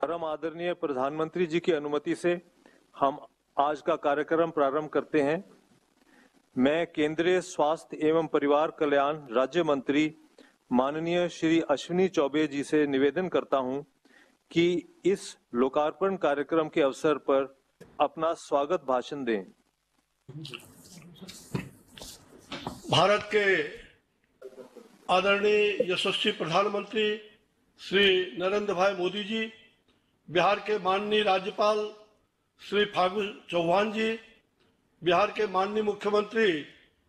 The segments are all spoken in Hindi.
परम आदरणीय प्रधानमंत्री जी की अनुमति से हम आज का कार्यक्रम प्रारंभ करते हैं। मैं केंद्रीय स्वास्थ्य एवं परिवार कल्याण राज्य मंत्री माननीय श्री अश्विनी चौबे जी से निवेदन करता हूं कि इस लोकार्पण कार्यक्रम के अवसर पर अपना स्वागत भाषण दें। भारत के आदरणीय यशस्वी प्रधानमंत्री श्री नरेंद्र भाई मोदी जी, बिहार के माननीय राज्यपाल श्री फागू चौहान जी, बिहार के माननीय मुख्यमंत्री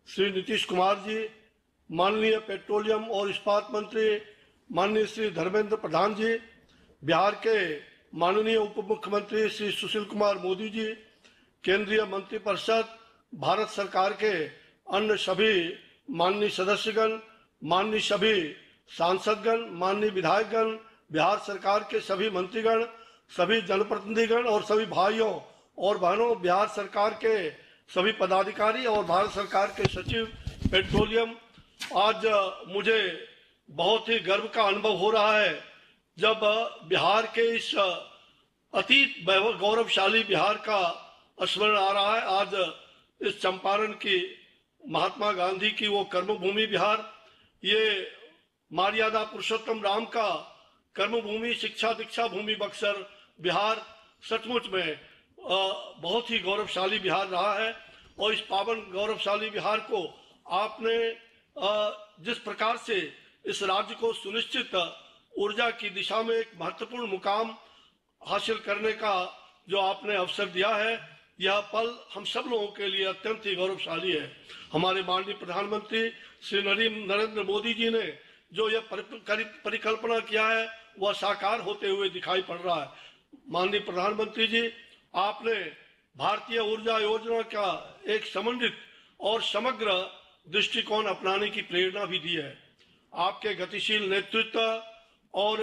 श्री नीतीश कुमार जी, माननीय पेट्रोलियम और इस्पात मंत्री माननीय श्री धर्मेंद्र प्रधान जी, बिहार के माननीय उप मुख्यमंत्री श्री सुशील कुमार मोदी जी, केंद्रीय मंत्रिपरिषद, भारत सरकार के अन्य सभी माननीय सदस्यगण, माननीय सभी सांसदगण, माननीय विधायकगण, बिहार सरकार के सभी मंत्रीगण, सभी जनप्रतिनिधिगण और सभी भाइयों और बहनों, बिहार सरकार के सभी पदाधिकारी और भारत सरकार के सचिव पेट्रोलियम, आज मुझे बहुत ही गर्व का अनुभव हो रहा है जब बिहार के इस अतीत गौरवशाली बिहार का स्मरण आ रहा है। आज इस चंपारण की महात्मा गांधी की वो कर्मभूमि बिहार, ये मर्यादा पुरुषोत्तम राम का कर्मभूमि, शिक्षा दीक्षा भूमि बक्सर बिहार सचमुच में बहुत ही गौरवशाली बिहार रहा है। और इस पावन गौरवशाली बिहार को आपने जिस प्रकार से इस राज्य को सुनिश्चित ऊर्जा की दिशा में एक महत्वपूर्ण मुकाम हासिल करने का जो आपने अवसर दिया है, यह पल हम सब लोगों के लिए अत्यंत ही गौरवशाली है। हमारे माननीय प्रधानमंत्री श्री नरेंद्र मोदी जी ने जो यह परिकल्पना किया है वह साकार होते हुए दिखाई पड़ रहा है। माननीय प्रधानमंत्री जी, आपने भारतीय ऊर्जा योजना का एक समन्वित और समग्र दृष्टिकोण अपनाने की प्रेरणा भी दी है। आपके गतिशील नेतृत्व और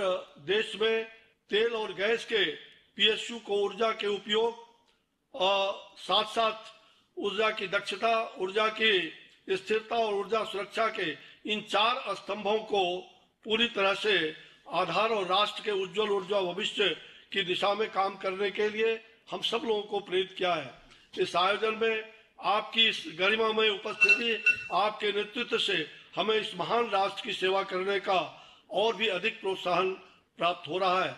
देश में तेल और गैस के पीएसयू को ऊर्जा के उपयोग साथ साथ ऊर्जा की दक्षता, ऊर्जा की स्थिरता और ऊर्जा सुरक्षा के इन चार स्तंभों को पूरी तरह से आधार और राष्ट्र के उज्जवल ऊर्जा भविष्य की दिशा में काम करने के लिए हम सब लोगों को प्रेरित किया है। इस आयोजन में आपकी इस गरिमामय उपस्थिति, आपके नेतृत्व से हमें इस महान राष्ट्र की सेवा करने का और भी अधिक प्रोत्साहन प्राप्त हो रहा है।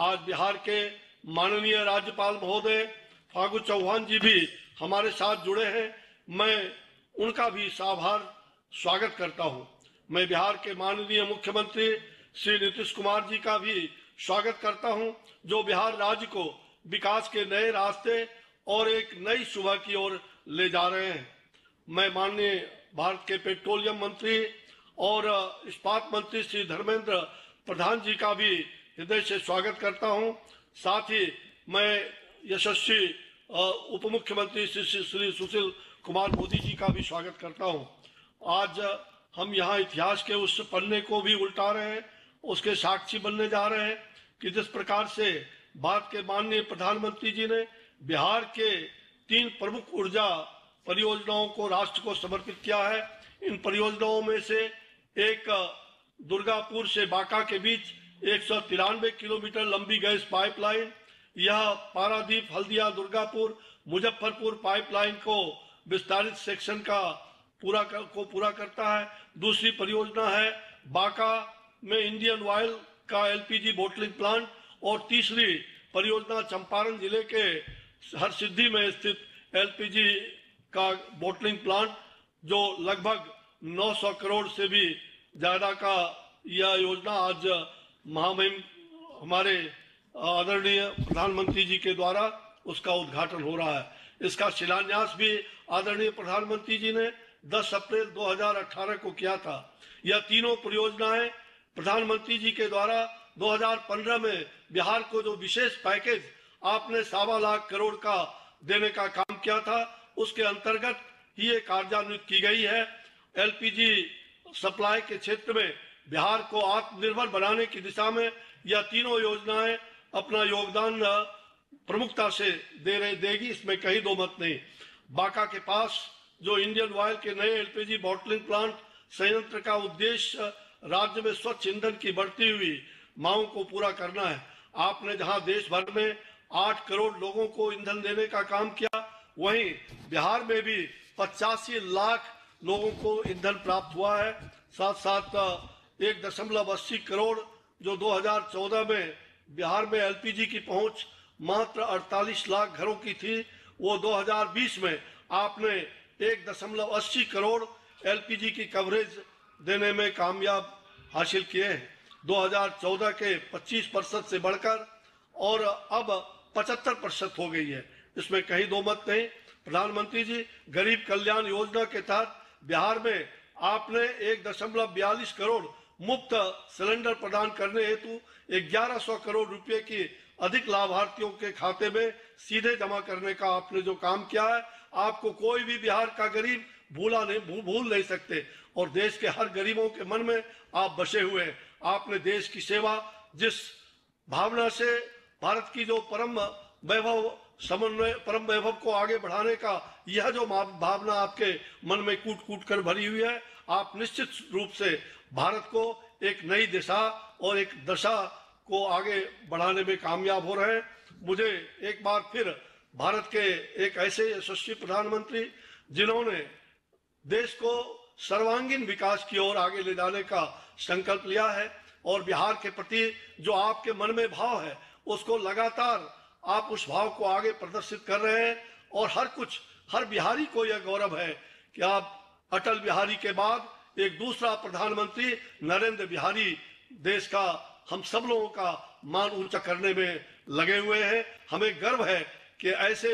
आज बिहार के माननीय राज्यपाल महोदय फागू चौहान जी भी हमारे साथ जुड़े हैं। मैं उनका भी आभार स्वागत करता हूं। मैं बिहार के माननीय मुख्यमंत्री श्री नीतीश कुमार जी का भी स्वागत करता हूं, जो बिहार राज्य को विकास के नए रास्ते और एक नई सुबह की ओर ले जा रहे हैं। मैं माननीय भारत के पेट्रोलियम मंत्री और इस्पात मंत्री श्री धर्मेंद्र प्रधान जी का भी हृदय से स्वागत करता हूं। साथ ही मैं यशस्वी उप मुख्यमंत्री श्री सुशील कुमार मोदी जी का भी स्वागत करता हूं। आज हम यहाँ इतिहास के उस पन्ने को भी उल्टा रहे हैं, उसके साक्षी बनने जा रहे हैं कि जिस प्रकार से भारत के माननीय प्रधानमंत्री जी ने बिहार के 3 प्रमुख ऊर्जा परियोजनाओं को राष्ट्र को समर्पित किया है। इन परियोजनाओं में से एक दुर्गापुर से बांका के बीच 193 किलोमीटर लंबी गैस पाइपलाइन, यह पारादीप हल्दिया दुर्गापुर मुजफ्फरपुर पाइपलाइन को विस्तारित सेक्शन का पूरा करता है। दूसरी परियोजना है बांका में इंडियन ऑयल का एलपीजी बोटलिंग प्लांट और तीसरी परियोजना चंपारण जिले के हरसिद्धि में स्थित एलपीजी का बोटलिंग प्लांट, जो लगभग 900 करोड़ से भी ज्यादा का यह योजना आज महामहिम हमारे आदरणीय प्रधानमंत्री जी के द्वारा उसका उद्घाटन हो रहा है। इसका शिलान्यास भी आदरणीय प्रधानमंत्री जी ने 10 अप्रैल 2018 को किया था। यह तीनों परियोजनाएं प्रधानमंत्री जी के द्वारा 2015 में बिहार को जो विशेष पैकेज आपने 1.25 लाख करोड़ का देने का काम किया था, उसके अंतर्गत ही ये कार्यान्वित की गई है। एलपीजी सप्लाई के क्षेत्र में बिहार को आत्मनिर्भर बनाने की दिशा में यह तीनों योजनाएं अपना योगदान प्रमुखता से देगी, इसमें कहीं दो मत नहीं। बांका के पास जो इंडियन ऑयल के नए एलपीजी बॉटलिंग प्लांट संयंत्र का उद्देश्य राज्य में स्वच्छ ईंधन की बढ़ती हुई मांग को पूरा करना है। आपने जहां देश भर में 8 करोड़ लोगों को ईंधन देने का काम किया, वहीं बिहार में भी 85 लाख लोगों को ईंधन प्राप्त हुआ है। साथ साथ 1.80 करोड़ जो 2014 में बिहार में एलपीजी की पहुंच मात्र 48 लाख घरों की थी, वो 2020 में आपने 1.80 करोड़ एलपीजी की कवरेज देने में कामयाब हासिल किए हैं। 2014 के 25% से बढ़कर और अब 75% हो गई है, इसमें कहीं दो मत नहीं। प्रधानमंत्री जी, गरीब कल्याण योजना के तहत बिहार में आपने 1.42 करोड़ मुफ्त सिलेंडर प्रदान करने हेतु 1100 करोड़ रुपए की अधिक लाभार्थियों के खाते में सीधे जमा करने का आपने जो काम किया है, आपको कोई भी बिहार का गरीब भूल नहीं सकते और देश के हर गरीबों के मन में आप बसे हुए हैं। आपने देश की सेवा जिस भावना से भारत की जो परम वैभव को आगे बढ़ाने का यह जो भावना आपके मन में कूट कूट कर भरी हुई है, आप निश्चित रूप से भारत को एक नई दिशा और एक दशा को आगे बढ़ाने में कामयाब हो रहे हैं। मुझे एक बार फिर भारत के एक ऐसे यशस्वी प्रधानमंत्री जिन्होंने देश को सर्वांगीण विकास की ओर आगे ले जाने का संकल्प लिया है और बिहार के प्रति जो आपके मन में भाव है, उसको लगातार आप उस भाव को आगे प्रदर्शित कर रहे हैं और हर बिहारी को यह गौरव है कि आप अटल बिहारी के बाद एक दूसरा प्रधानमंत्री नरेंद्र बिहारी देश का हम सब लोगों का मान ऊंचा करने में लगे हुए हैं। हमें गर्व है कि ऐसे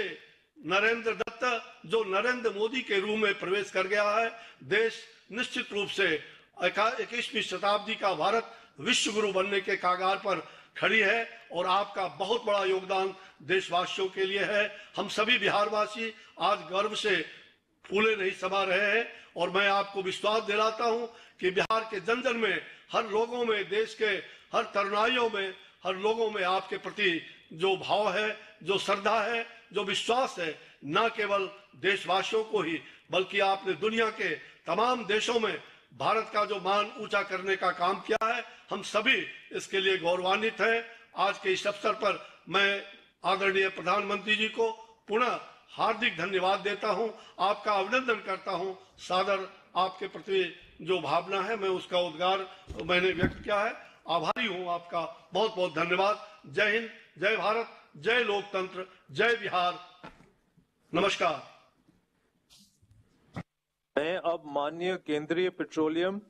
नरेंद्र दत्त जो नरेंद्र मोदी के रूप में प्रवेश कर गया है। देश निश्चित रूप से 21वीं शताब्दी का भारत विश्व गुरु बनने के कागार पर खड़ी है और आपका बहुत बड़ा योगदान देशवासियों के लिए है। हम सभी बिहारवासी आज गर्व से फूले नहीं समा रहे हैं और मैं आपको विश्वास दिलाता हूं कि बिहार के जन जन में, हर लोगों में, देश के हर तरुणाइयों में, हर लोगों में आपके प्रति जो भाव है, जो श्रद्धा है, जो विश्वास है, न केवल देशवासियों को ही बल्कि आपने दुनिया के तमाम देशों में भारत का जो मान ऊंचा करने का काम किया है, हम सभी इसके लिए गौरवान्वित हैं। आज के इस अवसर पर मैं आदरणीय प्रधानमंत्री जी को पुनः हार्दिक धन्यवाद देता हूं, आपका अभिनंदन करता हूं। सादर आपके प्रति जो भावना है, मैं उसका उद्गार मैंने व्यक्त किया है। आभारी हूं आपका, बहुत बहुत धन्यवाद। जय हिंद, जय भारत, जय लोकतंत्र, जय बिहार। नमस्कार। मैं अब माननीय केंद्रीय पेट्रोलियम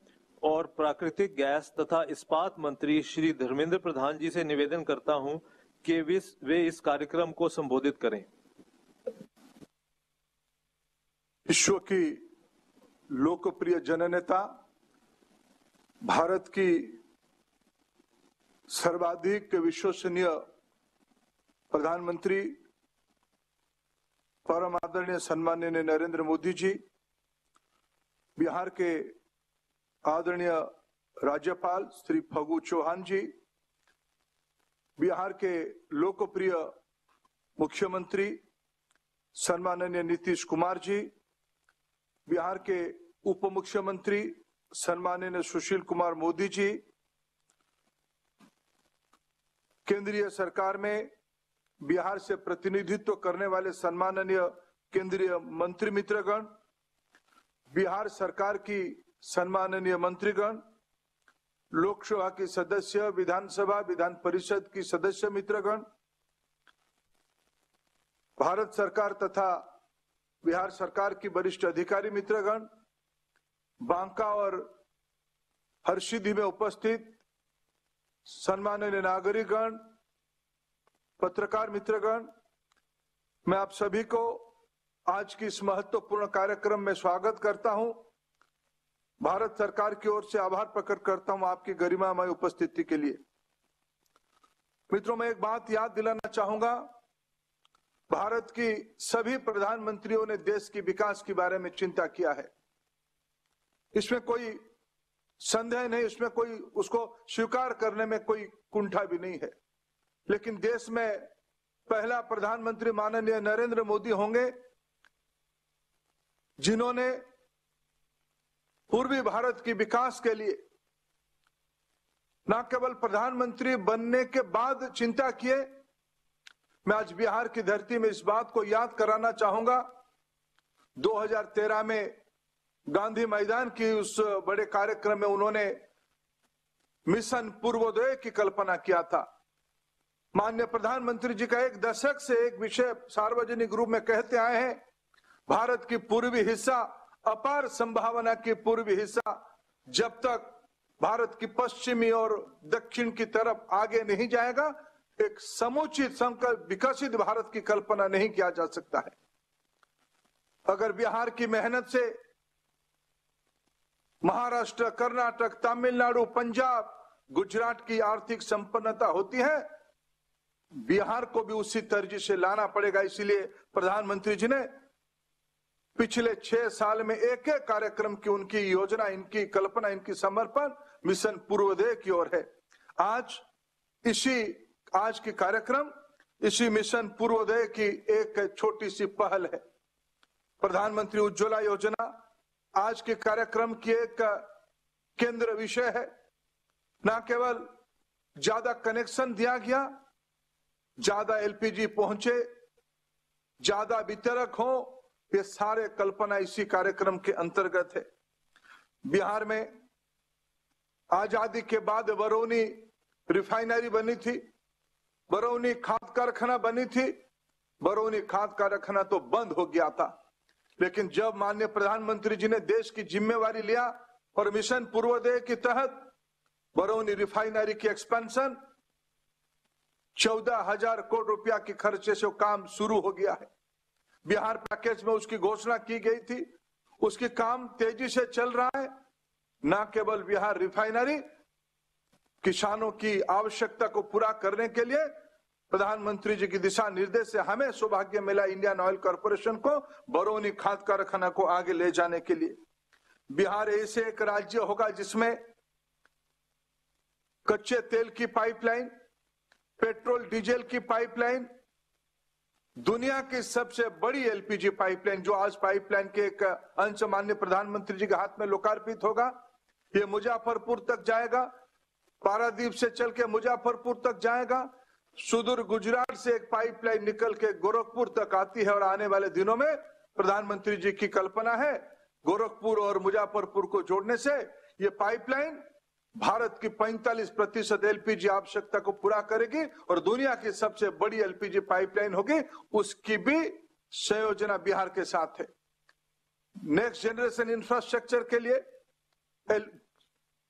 और प्राकृतिक गैस तथा इस्पात मंत्री श्री धर्मेंद्र प्रधान जी से निवेदन करता हूं कि वे इस कार्यक्रम को संबोधित करें। विश्व की लोकप्रिय जननेता, भारत की सर्वाधिक विश्वसनीय प्रधानमंत्री परम आदरणीय सम्माननीय नरेंद्र मोदी जी, बिहार के आदरणीय राज्यपाल श्री फागू चौहान जी, बिहार के लोकप्रिय मुख्यमंत्री सम्माननीय नीतीश कुमार जी, बिहार के उप मुख्यमंत्री सम्माननीय सुशील कुमार मोदी जी, केंद्रीय सरकार में बिहार से प्रतिनिधित्व करने वाले सम्माननीय केंद्रीय मंत्री मित्रगण, बिहार सरकार की सम्माननीय मंत्रीगण, लोकसभा की सदस्य, विधानसभा, विधान परिषद की सदस्य मित्रगण, भारत सरकार तथा बिहार सरकार की वरिष्ठ अधिकारी मित्रगण, बांका और हरसिद्धि में उपस्थित सम्माननीय नागरिकगण, पत्रकार मित्रगण, मैं आप सभी को आज की इस महत्वपूर्ण कार्यक्रम में स्वागत करता हूं। भारत सरकार की ओर से आभार प्रकट करता हूं आपकी गरिमामय उपस्थिति के लिए। मित्रों, मैं एक बात याद दिलाना चाहूंगा, भारत की सभी प्रधानमंत्रियों ने देश की विकास के बारे में चिंता किया है, इसमें कोई संदेह नहीं, इसमें कोई उसको स्वीकार करने में कोई कुंठा भी नहीं है। लेकिन देश में पहला प्रधानमंत्री माननीय नरेंद्र मोदी होंगे जिन्होंने पूर्वी भारत की विकास के लिए न केवल प्रधानमंत्री बनने के बाद चिंता किए। मैं आज बिहार की धरती में इस बात को याद कराना चाहूंगा, 2013 में गांधी मैदान की उस बड़े कार्यक्रम में उन्होंने मिशन पूर्वोदय की कल्पना किया था। माननीय प्रधानमंत्री जी का एक दशक से एक विषय सार्वजनिक रूप में कहते आए हैं, भारत की पूर्वी हिस्सा, अपार संभावना की पूर्वी हिस्सा जब तक भारत की पश्चिमी और दक्षिण की तरफ आगे नहीं जाएगा, एक समुचित संकल्प विकसित भारत की कल्पना नहीं किया जा सकता है। अगर बिहार की मेहनत से महाराष्ट्र, कर्नाटक, तमिलनाडु, पंजाब, गुजरात की आर्थिक संपन्नता होती है, बिहार को भी उसी तर्ज से लाना पड़ेगा। इसीलिए प्रधानमंत्री जी ने पिछले 6 साल में एक एक कार्यक्रम की उनकी योजना, इनकी कल्पना, इनकी समर्पण मिशन पूर्वोदय की ओर है। आज की कार्यक्रम इसी मिशन पूर्वोदय की एक छोटी सी पहल है। प्रधानमंत्री उज्ज्वला योजना आज के कार्यक्रम की एक केंद्र विषय है। न केवल ज्यादा कनेक्शन दिया गया, ज्यादा एलपीजी पहुंचे, ज्यादा वितरक हो, ये सारे कल्पना इसी कार्यक्रम के अंतर्गत है। बिहार में आजादी के बाद बरौनी रिफाइनरी बनी थी, बरौनी खाद कारखाना बनी थी। बरौनी खाद कारखाना तो बंद हो गया था, लेकिन जब माननीय प्रधानमंत्री जी ने देश की जिम्मेवारी लिया और मिशन पूर्वोदय के तहत बरौनी रिफाइनरी की एक्सपेंशन 14,000 करोड़ रुपया के खर्चे से काम शुरू हो गया है। बिहार पैकेज में उसकी घोषणा की गई थी, उसकी काम तेजी से चल रहा है। न केवल बिहार रिफाइनरी, किसानों की आवश्यकता को पूरा करने के लिए प्रधानमंत्री जी की दिशा निर्देश से हमें सौभाग्य मिला इंडियन ऑयल कॉर्पोरेशन को बरौनी खाद कारखाना को आगे ले जाने के लिए। बिहार ऐसे एक राज्य होगा जिसमें कच्चे तेल की पाइपलाइन, पेट्रोल डीजल की पाइपलाइन, दुनिया की सबसे बड़ी एलपीजी पाइपलाइन, जो आज पाइपलाइन के एक अंश माननीय प्रधानमंत्री जी के हाथ में लोकार्पित होगा, ये मुजफ्फरपुर तक जाएगा, पारादीप से चल के मुजफ्फरपुर तक जाएगा। सुदूर गुजरात से एक पाइपलाइन निकल के गोरखपुर तक आती है और आने वाले दिनों में प्रधानमंत्री जी की कल्पना है गोरखपुर और मुजफ्फरपुर को जोड़ने से ये पाइपलाइन भारत की 45% एलपीजी आवश्यकता को पूरा करेगी और दुनिया की सबसे बड़ी एलपीजी पाइपलाइन होगी। उसकी भी संयोजना बिहार के साथ है। नेक्स्ट जनरेशन इंफ्रास्ट्रक्चर के लिए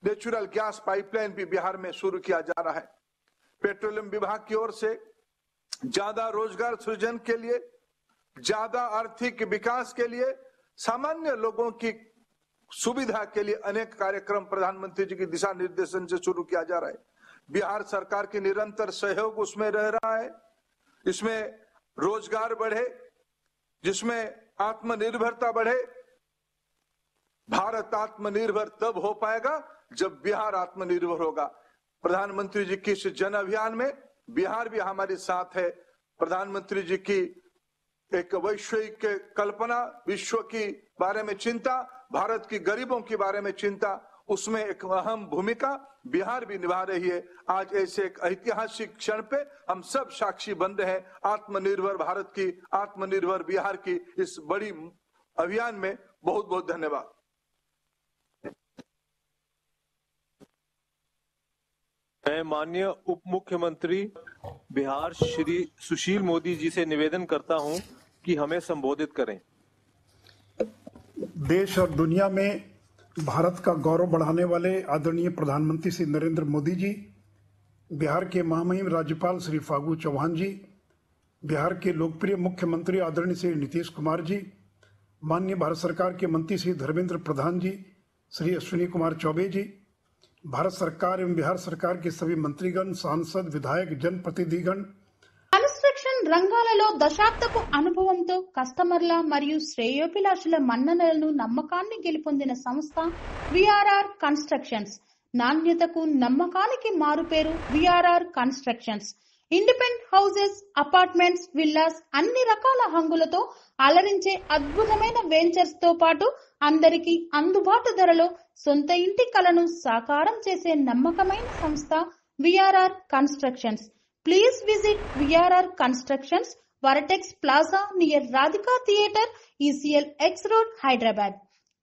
नेचुरल गैस पाइपलाइन भी बिहार में शुरू किया जा रहा है। पेट्रोलियम विभाग की ओर से ज्यादा रोजगार सृजन के लिए, ज्यादा आर्थिक विकास के लिए, सामान्य लोगों की सुविधा के लिए अनेक कार्यक्रम प्रधानमंत्री जी के दिशा निर्देशन से शुरू किया जा रहा है। बिहार सरकार की निरंतर सहयोग उसमें रह रहा है। इसमें रोजगार बढ़े, जिसमें आत्मनिर्भरता बढ़े। भारत आत्मनिर्भर तब हो पाएगा जब बिहार आत्मनिर्भर होगा। प्रधानमंत्री जी की इस जन अभियान में बिहार भी हमारे साथ है। प्रधानमंत्री जी की एक वैश्विक कल्पना, विश्व की बारे में चिंता, भारत की गरीबों के बारे में चिंता, उसमें एक अहम भूमिका बिहार भी निभा रही है। आज ऐसे एक ऐतिहासिक क्षण पे हम सब साक्षी बन रहे हैं। आत्मनिर्भर भारत की, आत्मनिर्भर बिहार की इस बड़ी अभियान में बहुत बहुत धन्यवाद। मैं माननीय उप मुख्यमंत्री बिहार श्री सुशील मोदी जी से निवेदन करता हूं कि हमें संबोधित करें। देश और दुनिया में भारत का गौरव बढ़ाने वाले आदरणीय प्रधानमंत्री श्री नरेंद्र मोदी जी, बिहार के महामहिम राज्यपाल श्री फागू चौहान जी, बिहार के लोकप्रिय मुख्यमंत्री आदरणीय श्री नीतीश कुमार जी, माननीय भारत सरकार के मंत्री श्री धर्मेंद्र प्रधान जी, श्री अश्विनी कुमार चौबे जी, भारत सरकार एवं बिहार सरकार के सभी मंत्रीगण, सांसद, विधायक, जनप्रतिनिधिगण, కన్స్ట్రక్షన్ రంగాలలో దశాబ్దపు అనుభవంతో కస్టమర్ల మరియు శ్రేయోభిలాషుల మన్ననలను నమ్మకాన్ని గెలుపొందిన సంస్థ విఆర్ఆర్ కన్స్ట్రక్షన్స్. నాణ్యతకు నమ్మకానికి మారుపేరు VRR constructions. Independent houses, apartments, villas అన్ని రకాల హంగులతో అలరించే అద్భుతమైన వెంచర్స్ తో పాటు అందరికీ అందుబాటు ధరలో సొంత ఇంటి కలను సాకారం చేసే నమ్మకమైన సంస్థ VRR constructions. Please visit VRR constructions, Varatex Plaza near Radhika Theatre, ECL X Road, Hyderabad.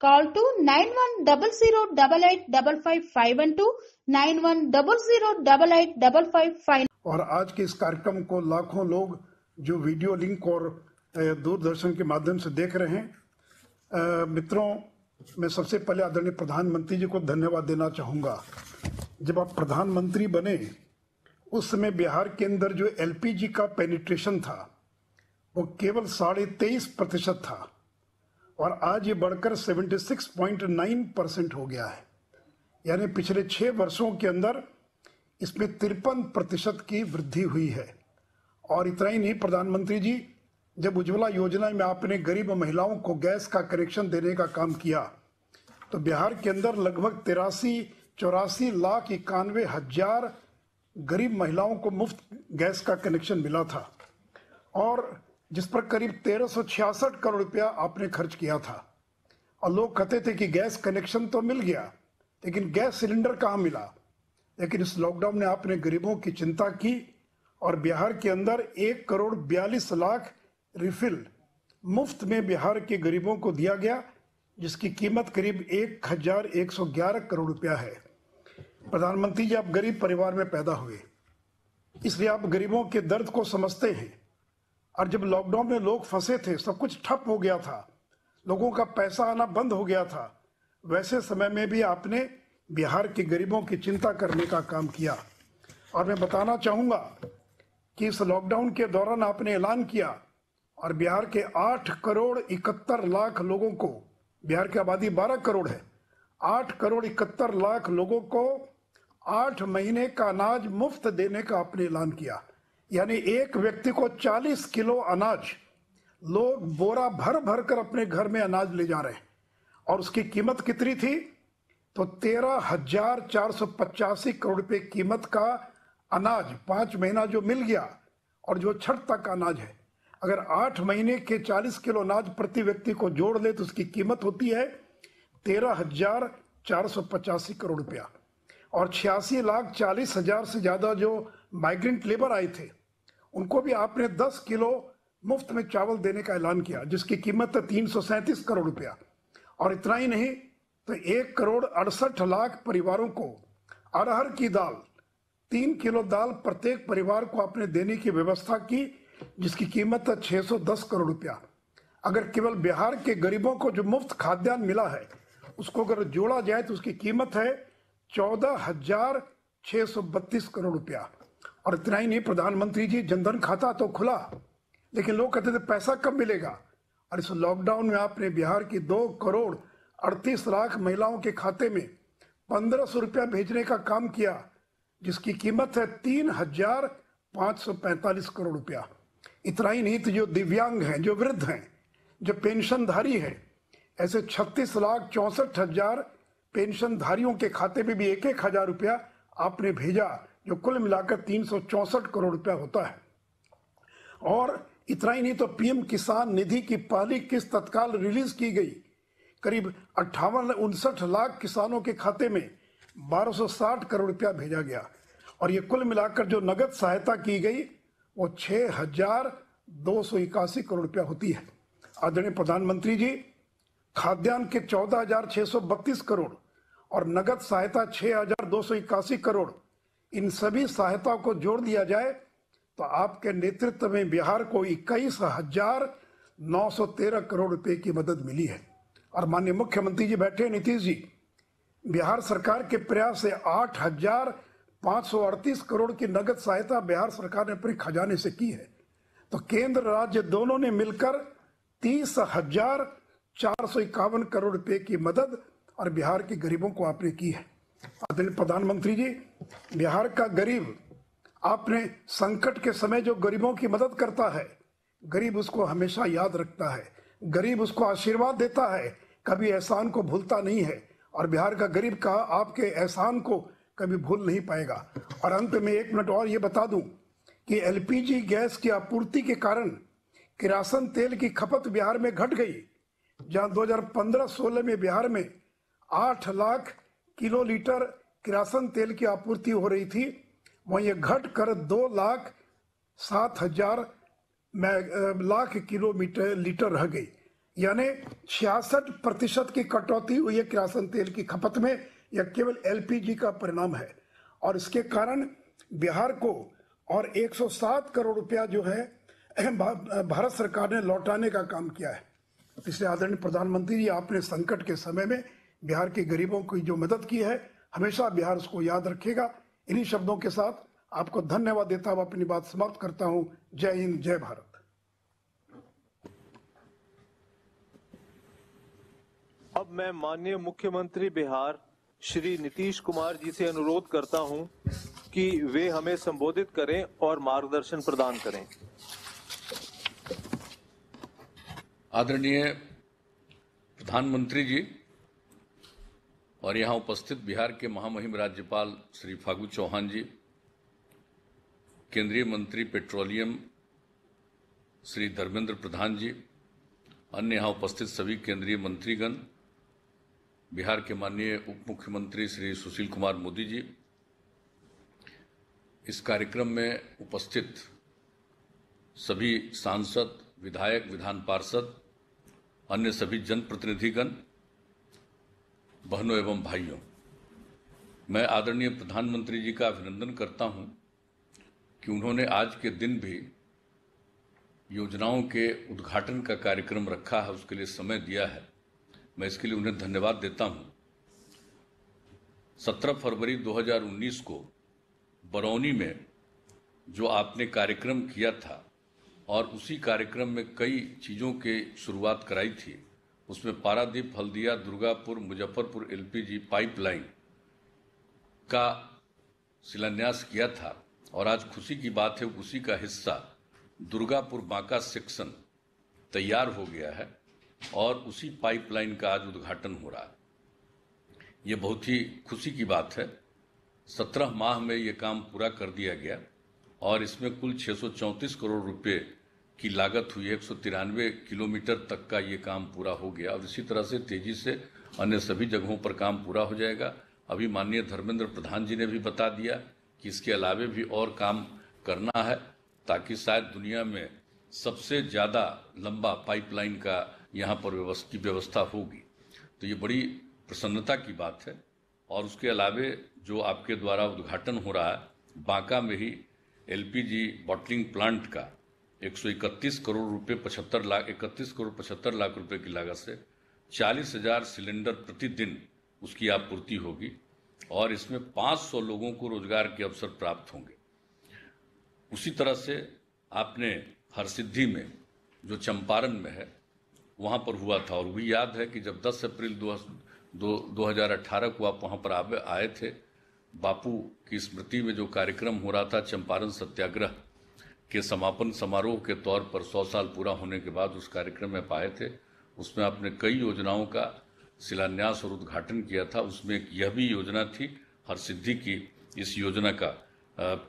Call to 9100885552, 9100885559. और आज के इस कार्यक्रम को लाखों लोग जो वीडियो लिंक और दूरदर्शन के माध्यम से देख रहे हैं, मित्रों, मैं सबसे पहले आदरणीय प्रधानमंत्री जी को धन्यवाद देना चाहूँगा। जब आप प्रधानमंत्री बने उस समय बिहार के अंदर जो एलपीजी का पेनिट्रेशन था वो केवल 23.5% था और आज ये बढ़कर 76.9% हो गया है। यानी पिछले 6 वर्षों के अंदर इसमें 53% की वृद्धि हुई है। और इतना ही नहीं, प्रधानमंत्री जी, जब उज्ज्वला योजना में आपने गरीब महिलाओं को गैस का कनेक्शन देने का काम किया तो बिहार के अंदर लगभग 84 लाख 91 हजार गरीब महिलाओं को मुफ्त गैस का कनेक्शन मिला था और जिस पर करीब 1366 करोड़ रुपया आपने खर्च किया था। और लोग कहते थे कि गैस कनेक्शन तो मिल गया लेकिन गैस सिलेंडर कहाँ मिला। लेकिन इस लॉकडाउन में आपने गरीबों की चिंता की और बिहार के अंदर 1,42,00,000 रिफिल मुफ्त में बिहार के गरीबों को दिया गया, जिसकी कीमत करीब 1,111 करोड़ रुपया है। प्रधानमंत्री जी, आप गरीब परिवार में पैदा हुए, इसलिए आप गरीबों के दर्द को समझते हैं। और जब लॉकडाउन में लोग फंसे थे, सब कुछ ठप हो गया था, लोगों का पैसा आना बंद हो गया था, वैसे समय में भी आपने बिहार के गरीबों की चिंता करने का काम किया। और मैं बताना चाहूँगा कि इस लॉकडाउन के दौरान आपने ऐलान किया और बिहार के 8,71,00,000 लोगों को, बिहार की आबादी 12 करोड़ है, 8,71,00,000 लोगों को 8 महीने का अनाज मुफ्त देने का आपने ऐलान किया। यानी एक व्यक्ति को 40 किलो अनाज लोग बोरा भर भर कर अपने घर में अनाज ले जा रहे हैं। और उसकी कीमत कितनी थी? तो 13,485 करोड़ रुपए कीमत का अनाज 5 महीना जो मिल गया। और जो छठ तक का अनाज है, अगर 8 महीने के 40 किलो अनाज प्रति व्यक्ति को जोड़ ले तो उसकी कीमत होती है 13,485 करोड़ रुपया। और 86,40,000 से ज्यादा जो माइग्रेंट लेबर आए थे उनको भी आपने 10 किलो मुफ्त में चावल देने का ऐलान किया, जिसकी कीमत है 337 करोड़ रुपया। और इतना ही नहीं, तो 1,68,00,000 परिवारों को अरहर की दाल, 3 किलो दाल प्रत्येक परिवार को आपने देने की व्यवस्था की, जिसकी कीमत है 610 करोड़ रुपया। अगर केवल बिहार के गरीबों को जो मुफ्त खाद्यान्न मिला है उसको अगर जोड़ा जाए तो उसकी कीमत है 14,632 करोड़ रुपया। और इतना ही नहीं, प्रधानमंत्री जी, जनधन खाता तो खुला, लेकिन लोग कहते थे पैसा कब मिलेगा। और इस लॉकडाउन में आपने बिहार की 2,38,00,000 महिलाओं के खाते में 1,500 रुपया भेजने का काम किया, जिसकी कीमत है 3,545 करोड़ रुपया। इतना ही नहीं, तो जो दिव्यांग हैं, जो वृद्ध हैं, जो पेंशनधारी हैं, ऐसे 36,64,000 पेंशनधारियों के खाते में भी 1,000 रुपया आपने भेजा, जो कुल मिलाकर 364 करोड़ रुपया होता है। और इतना ही नहीं, तो पीएम किसान निधि की पहली किस्त तत्काल रिलीज की गई, करीब 58-59 लाख किसानों के खाते में 1,260 करोड़ रुपया भेजा गया। और ये कुल मिलाकर जो नगद सहायता की गई वो 6,281 करोड़ रुपया होती है। आदरणीय प्रधानमंत्री जी, खाद्यान्न के 14,632 करोड़ और नगद सहायता 6,281 करोड़, इन सभी सहायता को जोड़ दिया जाए तो आपके नेतृत्व में बिहार को 21,913 करोड़ रुपए की मदद मिली है। और माननीय मुख्यमंत्री जी बैठे, नीतीश जी, बिहार सरकार के प्रयास से 8,538 करोड़ की नगद सहायता बिहार सरकार ने अपने खजाने से की है। तो केंद्र राज्य दोनों ने मिलकर 30,451 करोड़ रुपए की मदद और बिहार के गरीबों को आपने की है। आदरणीय प्रधानमंत्री जी, बिहार का गरीब, आपने संकट के समय जो गरीबों की मदद करता है, गरीब उसको हमेशा याद रखता है, गरीब उसको आशीर्वाद देता है, कभी एहसान को भूलता नहीं है। और बिहार का गरीब का आपके एहसान को कभी भूल नहीं पाएगा। और अंत में 1 मिनट और ये बता दूं कि एलपीजी गैस की आपूर्ति के कारण किरासन तेल की खपत बिहार में घट गई। जहां 2015-16 में बिहार में 8 लाख किलोलीटर किरासन तेल की आपूर्ति हो रही थी, वहीं ये घट कर 2,07,000 लाख किलोमीटर लीटर रह गई। यानी 66% की कटौती हुई है किरासन तेल की खपत में। यह केवल एलपीजी का परिणाम है और इसके कारण बिहार को और 107 करोड़ रुपया जो है भारत सरकार ने लौटाने का काम किया है। इसलिए आदरणीय प्रधानमंत्री जी, आपने संकट के समय में बिहार के गरीबों की जो मदद की है, हमेशा बिहार उसको याद रखेगा। इन्हीं शब्दों के साथ आपको धन्यवाद देता हुआ अपनी बात समाप्त करता हूं। जय हिंद, जय भारत। अब मैं माननीय मुख्यमंत्री बिहार श्री नीतीश कुमार जी से अनुरोध करता हूं कि वे हमें संबोधित करें और मार्गदर्शन प्रदान करें। आदरणीय प्रधानमंत्री जी और यहाँ उपस्थित बिहार के महामहिम राज्यपाल श्री फागू चौहान जी, केंद्रीय मंत्री पेट्रोलियम श्री धर्मेंद्र प्रधान जी, अन्य यहाँ उपस्थित सभी केंद्रीय मंत्रीगण, बिहार के माननीय उप मुख्यमंत्री श्री सुशील कुमार मोदी जी, इस कार्यक्रम में उपस्थित सभी सांसद, विधायक, विधान पार्षद, अन्य सभी जनप्रतिनिधिगण, बहनों एवं भाइयों, मैं आदरणीय प्रधानमंत्री जी का अभिनंदन करता हूं कि उन्होंने आज के दिन भी योजनाओं के उद्घाटन का कार्यक्रम रखा है, उसके लिए समय दिया है। मैं इसके लिए उन्हें धन्यवाद देता हूं। 17 फरवरी 2019 को बरौनी में जो आपने कार्यक्रम किया था और उसी कार्यक्रम में कई चीज़ों की शुरुआत कराई थी, उसमें पारादीप, हल्दिया, दुर्गापुर, मुजफ्फरपुर एलपीजी पाइपलाइन का शिलान्यास किया था और आज खुशी की बात है उसी का हिस्सा दुर्गापुर बांका सेक्शन तैयार हो गया है और उसी पाइपलाइन का आज उद्घाटन हो रहा है। ये बहुत ही खुशी की बात है। 17 माह में ये काम पूरा कर दिया गया और इसमें कुल 634 करोड़ रुपए की लागत हुई है। 193 किलोमीटर तक का ये काम पूरा हो गया और इसी तरह से तेजी से अन्य सभी जगहों पर काम पूरा हो जाएगा। अभी माननीय धर्मेंद्र प्रधान जी ने भी बता दिया कि इसके अलावे भी और काम करना है ताकि शायद दुनिया में सबसे ज़्यादा लंबा पाइपलाइन का यहाँ पर व्यवस्था होगी। तो ये बड़ी प्रसन्नता की बात है। और उसके अलावे जो आपके द्वारा उद्घाटन हो रहा है, बांका में ही एलपीजी बॉटलिंग प्लांट का 131 करोड़ रुपए 31 करोड़ 75 लाख रुपए की लागत से 40,000 सिलेंडर प्रतिदिन उसकी आपूर्ति होगी और इसमें 500 लोगों को रोजगार के अवसर प्राप्त होंगे। उसी तरह से आपने हरसिद्धि में जो चंपारण में है वहाँ पर हुआ था और भी याद है कि जब 10 अप्रैल 2018 को आप वहाँ पर आए थे, बापू की स्मृति में जो कार्यक्रम हो रहा था चंपारण सत्याग्रह के समापन समारोह के तौर पर 100 साल पूरा होने के बाद उस कार्यक्रम में पाए थे। उसमें आपने कई योजनाओं का शिलान्यास और उद्घाटन किया था। उसमें यह भी योजना थी हरसिद्धि की, इस योजना का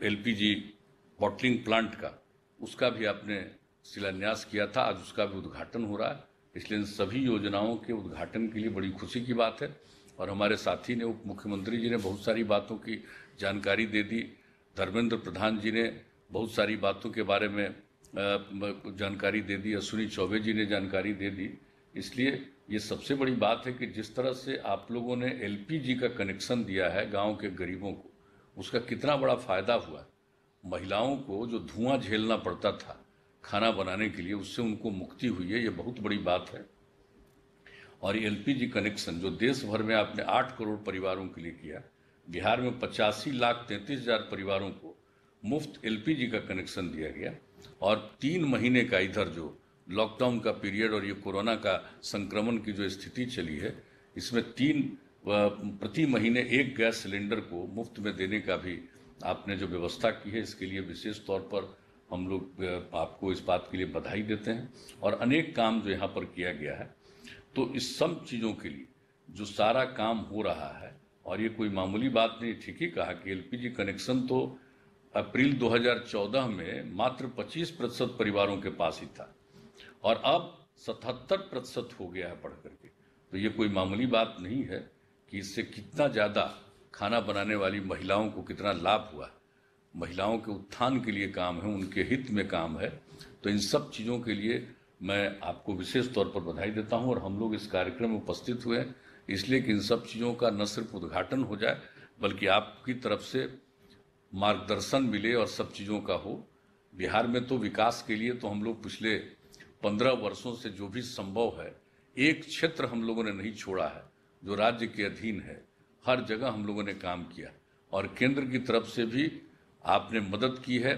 एलपीजी बॉटलिंग प्लांट का, उसका भी आपने शिलान्यास किया था। आज उसका भी उद्घाटन हो रहा है। इसलिए इन सभी योजनाओं के उद्घाटन के लिए बड़ी खुशी की बात है। और हमारे साथी ने, उप मुख्यमंत्री जी ने बहुत सारी बातों की जानकारी दे दी। धर्मेंद्र प्रधान जी ने बहुत सारी बातों के बारे में जानकारी दे दी। अश्विनी चौबे जी ने जानकारी दे दी। इसलिए ये सबसे बड़ी बात है कि जिस तरह से आप लोगों ने एलपीजी का कनेक्शन दिया है गांव के गरीबों को, उसका कितना बड़ा फायदा हुआ। महिलाओं को जो धुआं झेलना पड़ता था खाना बनाने के लिए, उससे उनको मुक्ति हुई है। ये बहुत बड़ी बात है। और ये एलपीजी कनेक्शन जो देश भर में आपने 8 करोड़ परिवारों के लिए किया, बिहार में 85,33,000 परिवारों को मुफ्त एलपीजी का कनेक्शन दिया गया। और 3 महीने का इधर जो लॉकडाउन का पीरियड और ये कोरोना का संक्रमण की जो स्थिति चली है, इसमें प्रति महीने 1 गैस सिलेंडर को मुफ्त में देने का भी आपने जो व्यवस्था की है, इसके लिए विशेष तौर पर हम लोग आपको इस बात के लिए बधाई देते हैं। और अनेक काम जो यहाँ पर किया गया है, तो इस सब चीज़ों के लिए जो सारा काम हो रहा है, और ये कोई मामूली बात नहीं, ठीक ही कहा कि एलपीजी कनेक्शन तो अप्रैल 2014 में मात्र 25% परिवारों के पास ही था और अब 77% हो गया है पढ़ करके। तो ये कोई मामूली बात नहीं है कि इससे कितना ज़्यादा खाना बनाने वाली महिलाओं को कितना लाभ हुआ। महिलाओं के उत्थान के लिए काम है, उनके हित में काम है। तो इन सब चीज़ों के लिए मैं आपको विशेष तौर पर बधाई देता हूं और हम लोग इस कार्यक्रम में उपस्थित हुए हैं इसलिए कि इन सब चीज़ों का न सिर्फ उद्घाटन हो जाए बल्कि आपकी तरफ से मार्गदर्शन मिले और सब चीज़ों का हो। बिहार में तो विकास के लिए तो हम लोग पिछले 15 वर्षों से जो भी संभव है, एक क्षेत्र हम लोगों ने नहीं छोड़ा है जो राज्य के अधीन है। हर जगह हम लोगों ने काम किया और केंद्र की तरफ से भी आपने मदद की है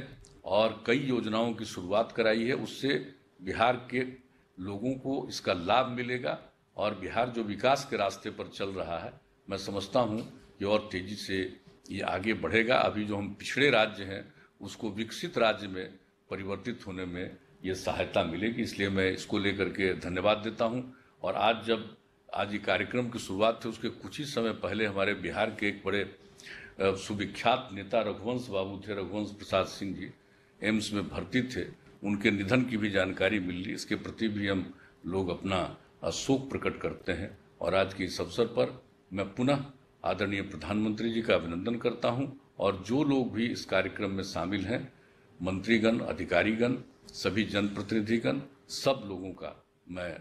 और कई योजनाओं की शुरुआत कराई है। उससे बिहार के लोगों को इसका लाभ मिलेगा और बिहार जो विकास के रास्ते पर चल रहा है, मैं समझता हूं कि और तेजी से ये आगे बढ़ेगा। अभी जो हम पिछड़े राज्य हैं उसको विकसित राज्य में परिवर्तित होने में ये सहायता मिलेगी, इसलिए मैं इसको लेकर के धन्यवाद देता हूं। और आज ये कार्यक्रम की शुरुआत थी, उसके कुछ ही समय पहले हमारे बिहार के एक बड़े सुविख्यात नेता रघुवंश बाबू थे, रघुवंश प्रसाद सिंह जी एम्स में भर्ती थे। उनके निधन की भी जानकारी मिल रही, इसके प्रति भी हम लोग अपना शोक प्रकट करते हैं। और आज के इस अवसर पर मैं पुनः आदरणीय प्रधानमंत्री जी का अभिनंदन करता हूं और जो लोग भी इस कार्यक्रम में शामिल हैं, मंत्रीगण, अधिकारीगण, सभी जनप्रतिनिधिगण, सब लोगों का मैं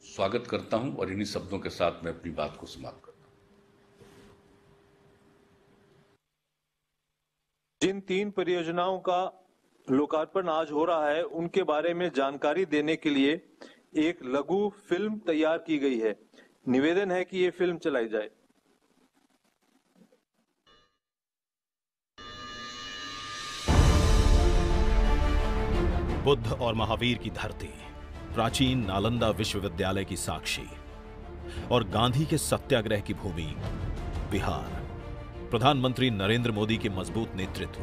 स्वागत करता हूं और इन्हीं शब्दों के साथ मैं अपनी बात को समाप्त करता हूं। जिन 3 परियोजनाओं का लोकार्पण आज हो रहा है उनके बारे में जानकारी देने के लिए एक लघु फिल्म तैयार की गई है। निवेदन है कि ये फिल्म चलाई जाए। बुद्ध और महावीर की धरती, प्राचीन नालंदा विश्वविद्यालय की साक्षी और गांधी के सत्याग्रह की भूमि बिहार। प्रधानमंत्री नरेंद्र मोदी के मजबूत नेतृत्व,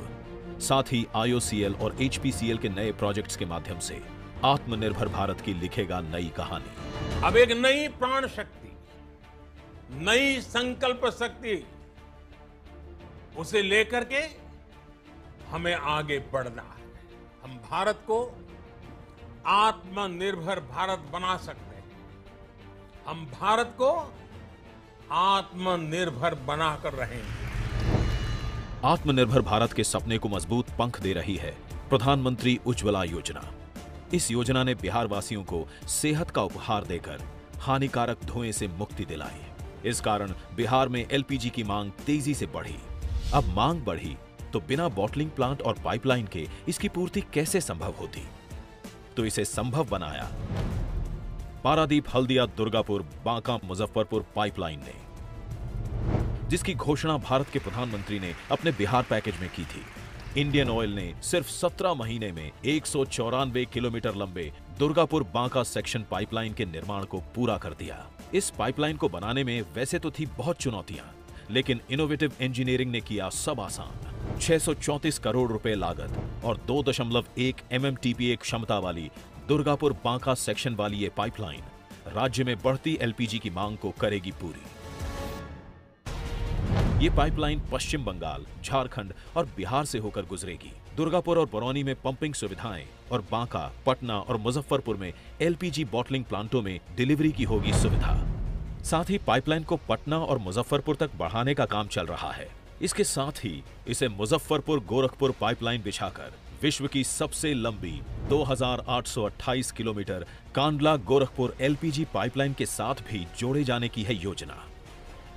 साथ ही IOCL और HPCL के नए प्रोजेक्ट्स के माध्यम से आत्मनिर्भर भारत की लिखेगा नई कहानी। अब एक नई प्राण शक्ति, नई संकल्प शक्ति, उसे लेकर के हमें आगे बढ़ना है। हम भारत को आत्मनिर्भर भारत बना सकते हैं। हम भारत को आत्मनिर्भर बनाकर रहेंगे। आत्मनिर्भर भारत के सपने को मजबूत पंख दे रही है प्रधानमंत्री उज्ज्वला योजना। इस योजना ने बिहार वासियों को सेहत का उपहार देकर हानिकारक धुएं से मुक्ति दिलाई। इस कारण बिहार में LPG की मांग तेजी से बढ़ी। अब मांग बढ़ी तो बिना बॉटलिंग प्लांट और पाइपलाइन के इसकी पूर्ति कैसे संभव होती? तो इसे संभव बनाया पारादीप हल्दिया दुर्गापुर बांका मुजफ्फरपुर पाइपलाइन ने, जिसकी घोषणा भारत के प्रधानमंत्री ने अपने बिहार पैकेज में की थी। इंडियन ऑयल ने सिर्फ 17 महीने में 194 किलोमीटर लंबे दुर्गापुर बांका सेक्शन पाइपलाइन के निर्माण को पूरा कर दिया। इस पाइपलाइन को बनाने में वैसे तो थी बहुत चुनौतियां, लेकिन इनोवेटिव इंजीनियरिंग ने किया सब आसान। 634 करोड़ रुपए लागत और 2.1 MMTPA क्षमता वाली दुर्गापुर बांका सेक्शन वाली ये पाइपलाइन राज्य में बढ़ती LPG की मांग को करेगी पूरी। ये पाइपलाइन पश्चिम बंगाल, झारखंड और बिहार से होकर गुजरेगी। दुर्गापुर और बरौनी में पंपिंग सुविधाएं और बांका, पटना और मुजफ्फरपुर में LPG बॉटलिंग प्लांटों में डिलीवरी की होगी सुविधा। साथ ही पाइपलाइन को पटना और मुजफ्फरपुर तक बढ़ाने का काम चल रहा है। इसके साथ ही इसे मुजफ्फरपुर गोरखपुर पाइपलाइन बिछाकर विश्व की सबसे लंबी 2828 kilometre Kandla Gorakhpur LPG pipeline के साथ भी जोड़े जाने की है योजना।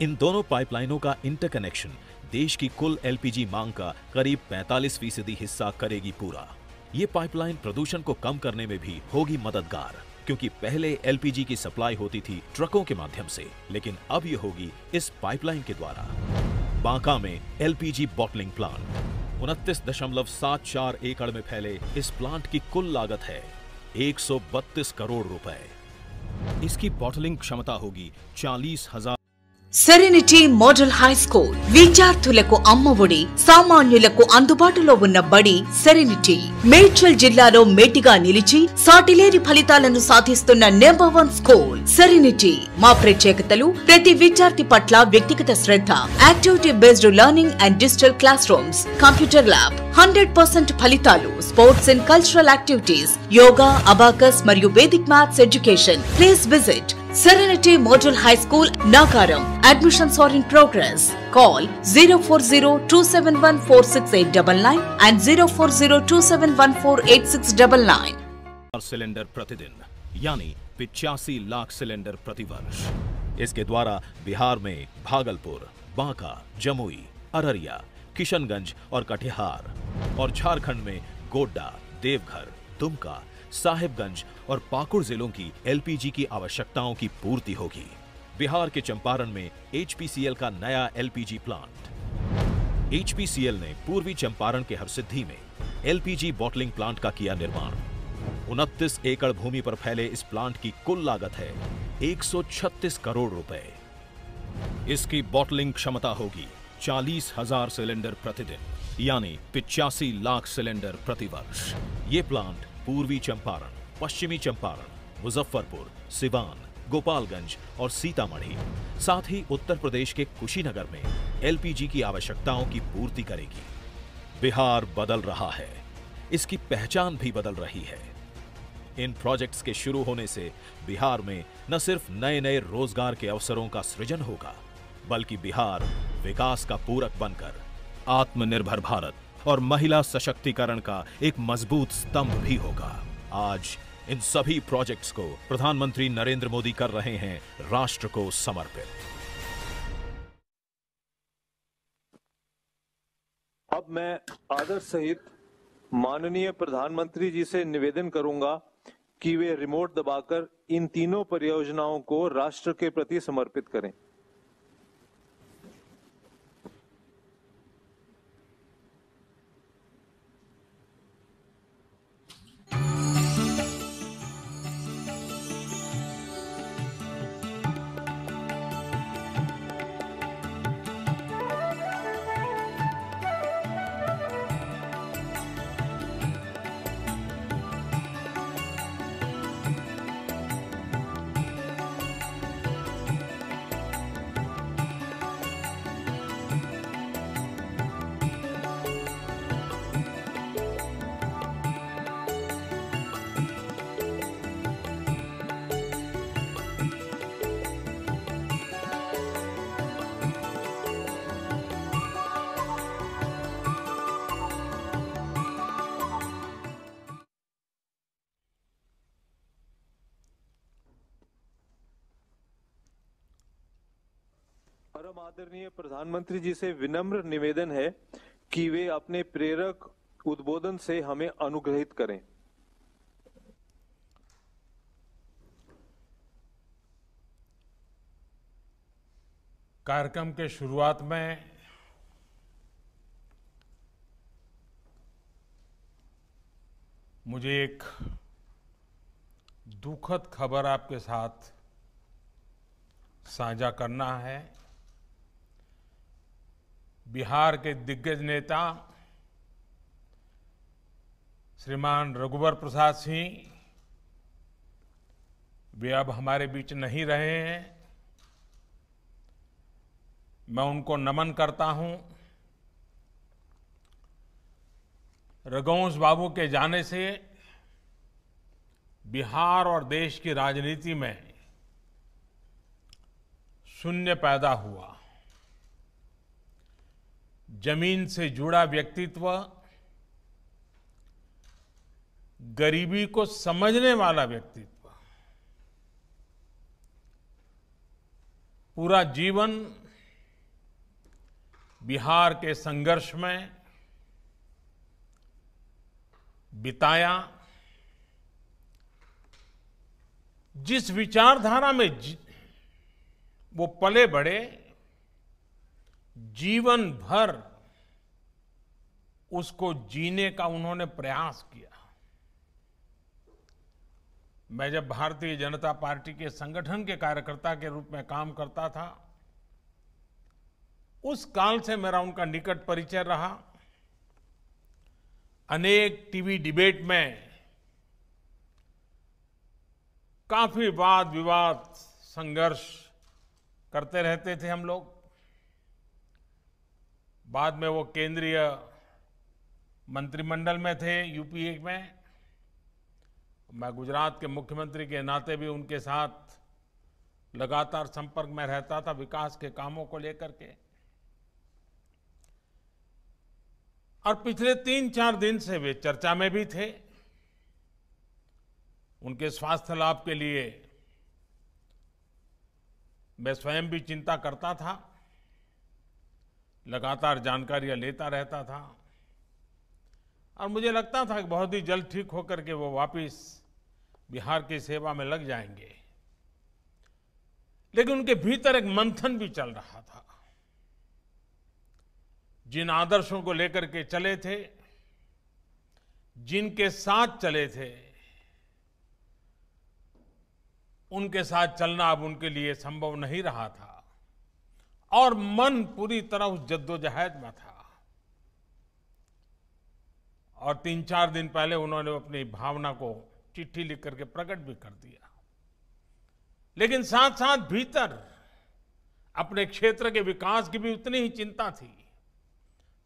इन दोनों पाइपलाइनों का इंटरकनेक्शन देश की कुल LPG मांग का करीब 45% हिस्सा करेगी पूरा। ये पाइपलाइन प्रदूषण को कम करने में भी होगी मददगार, क्योंकि पहले LPG की सप्लाई होती थी ट्रकों के माध्यम से, लेकिन अब ये होगी इस पाइपलाइन के द्वारा। बांका में LPG बॉटलिंग प्लांट 29.74 एकड़ में फैले इस प्लांट की कुल लागत है 132 करोड़ रुपए। इसकी बॉटलिंग क्षमता होगी 40,000। సెరెనిటీ మోడల్ హై స్కూల్ విద్యార్థులకు అమ్మఒడి సామాన్యులకు అందుబాటులో ఉన్న బడి సెరెనిటీ మేడ్చల్ జిల్లాలో మేటిగా నిలిచి సాటిలేని ఫలితాలను సాధిస్తున్న నంబర్ 1 స్కూల్ సెరెనిటీ. మా ప్రత్యేకతలు ప్రతి విద్యార్థి పట్ల వ్యక్తిగత శ్రద్ధ, activity based learning and digital classrooms, computer lab, 100% ఫలితాలు, sports and cultural activities, yoga, abacus మరియు Vedic maths education. Please visit Serenity Model High School, Nagaram. Admissions are in progress. Call 040-271-46899 and 040-271-48699. Cylinder प्रतिदिन यानी 85 लाख सिलेंडर प्रतिवर्ष. इसके द्वारा बिहार में भागलपुर, बांका, जमुई, अररिया, किशनगंज और कटिहार और झारखंड में गोड्डा, देवघर, दुमका, साहिबगंज और पाकुड़ जिलों की एलपीजी की आवश्यकताओं की पूर्ति होगी. बिहार के चंपारण में एचपीसीएल का नया एलपीजी प्लांट. एचपीसीएल ने पूर्वी चंपारण के हरसिद्धि में एलपीजी बॉटलिंग प्लांट का किया निर्माण. 29 एकड़ भूमि पर फैले इस प्लांट की कुल लागत है 136 करोड़ रुपए. इसकी बॉटलिंग क्षमता होगी 40,000 सिलेंडर प्रतिदिन यानी 85 लाख सिलेंडर प्रतिवर्ष. ये प्लांट पूर्वी चंपारण, पश्चिमी चंपारण, मुजफ्फरपुर, सिवान, गोपालगंज और सीतामढ़ी साथ ही उत्तर प्रदेश के कुशीनगर में एलपीजी की आवश्यकताओं की पूर्ति करेगी. बिहार बदल रहा है, इसकी पहचान भी बदल रही है. इन प्रोजेक्ट्स के शुरू होने से बिहार में न सिर्फ नए नए रोजगार के अवसरों का सृजन होगा, बल्कि बिहार विकास का पूरक बनकर आत्मनिर्भर भारत और महिला सशक्तिकरण का एक मजबूत स्तंभ भी होगा. आज इन सभी प्रोजेक्ट्स को प्रधानमंत्री नरेंद्र मोदी कर रहे हैं राष्ट्र को समर्पित. अब मैं आदर सहित माननीय प्रधानमंत्री जी से निवेदन करूंगा कि वे रिमोट दबाकर इन तीनों परियोजनाओं को राष्ट्र के प्रति समर्पित करें. परम आदरणीय प्रधानमंत्री जी से विनम्र निवेदन है कि वे अपने प्रेरक उद्बोधन से हमें अनुग्रहित करें. कार्यक्रम के शुरुआत में मुझे एक दुखद खबर आपके साथ साझा करना है. बिहार के दिग्गज नेता श्रीमान रघुवर प्रसाद सिंह वे अब हमारे बीच नहीं रहे हैं. मैं उनको नमन करता हूं. रघुवंश बाबू के जाने से बिहार और देश की राजनीति में शून्य पैदा हुआ. जमीन से जुड़ा व्यक्तित्व, गरीबी को समझने वाला व्यक्तित्व, पूरा जीवन बिहार के संघर्ष में बिताया. जिस विचारधारा में वो पले बढ़े, जीवन भर उसको जीने का उन्होंने प्रयास किया. मैं जब भारतीय जनता पार्टी के संगठन के कार्यकर्ता के रूप में काम करता था, उस काल से मेरा उनका निकट परिचय रहा। अनेक टीवी डिबेट में काफी वाद विवाद संघर्ष करते रहते थे हम लोग। बाद में वो केंद्रीय मंत्रिमंडल में थे यूपीए में। मैं गुजरात के मुख्यमंत्री के नाते भी उनके साथ लगातार संपर्क में रहता था विकास के कामों को लेकर के। और पिछले 3-4 दिन से वे चर्चा में भी थे। उनके स्वास्थ्य लाभ के लिए मैं स्वयं भी चिंता करता था, लगातार जानकारियां लेता रहता था और मुझे लगता था कि बहुत ही जल्द ठीक होकर के वो वापस बिहार की सेवा में लग जाएंगे। लेकिन उनके भीतर एक मंथन भी चल रहा था। जिन आदर्शों को लेकर के चले थे, जिनके साथ चले थे, उनके साथ चलना अब उनके लिए संभव नहीं रहा था और मन पूरी तरह उस जद्दोजहद में था। और 3-4 दिन पहले उन्होंने अपनी भावना को चिट्ठी लिख करके प्रकट भी कर दिया। लेकिन साथ साथ भीतर अपने क्षेत्र के विकास की भी उतनी ही चिंता थी।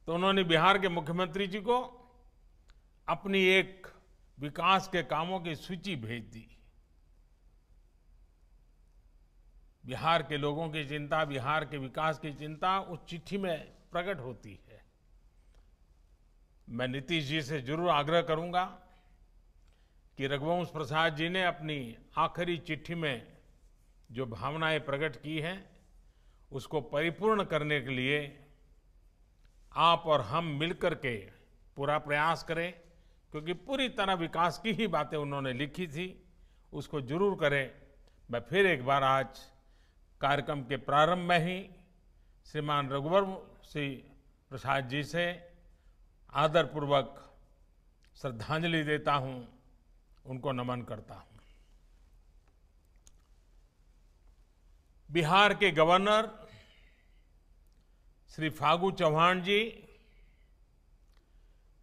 तो उन्होंने बिहार के मुख्यमंत्री जी को अपनी एक विकास के कामों की सूची भेज दी। बिहार के लोगों की चिंता, बिहार के विकास की चिंता उस चिट्ठी में प्रकट होती है। मैं नीतीश जी से जरूर आग्रह करूंगा कि रघुवंश प्रसाद जी ने अपनी आखिरी चिट्ठी में जो भावनाएं प्रकट की हैं, उसको परिपूर्ण करने के लिए आप और हम मिलकर के पूरा प्रयास करें, क्योंकि पूरी तरह विकास की ही बातें उन्होंने लिखी थी, उसको जरूर करें। मैं फिर एक बार आज कार्यक्रम के प्रारंभ में ही श्रीमान रघुवंश प्रसाद जी से आदरपूर्वक श्रद्धांजलि देता हूं, उनको नमन करता हूं। बिहार के गवर्नर श्री फागू चौहान जी,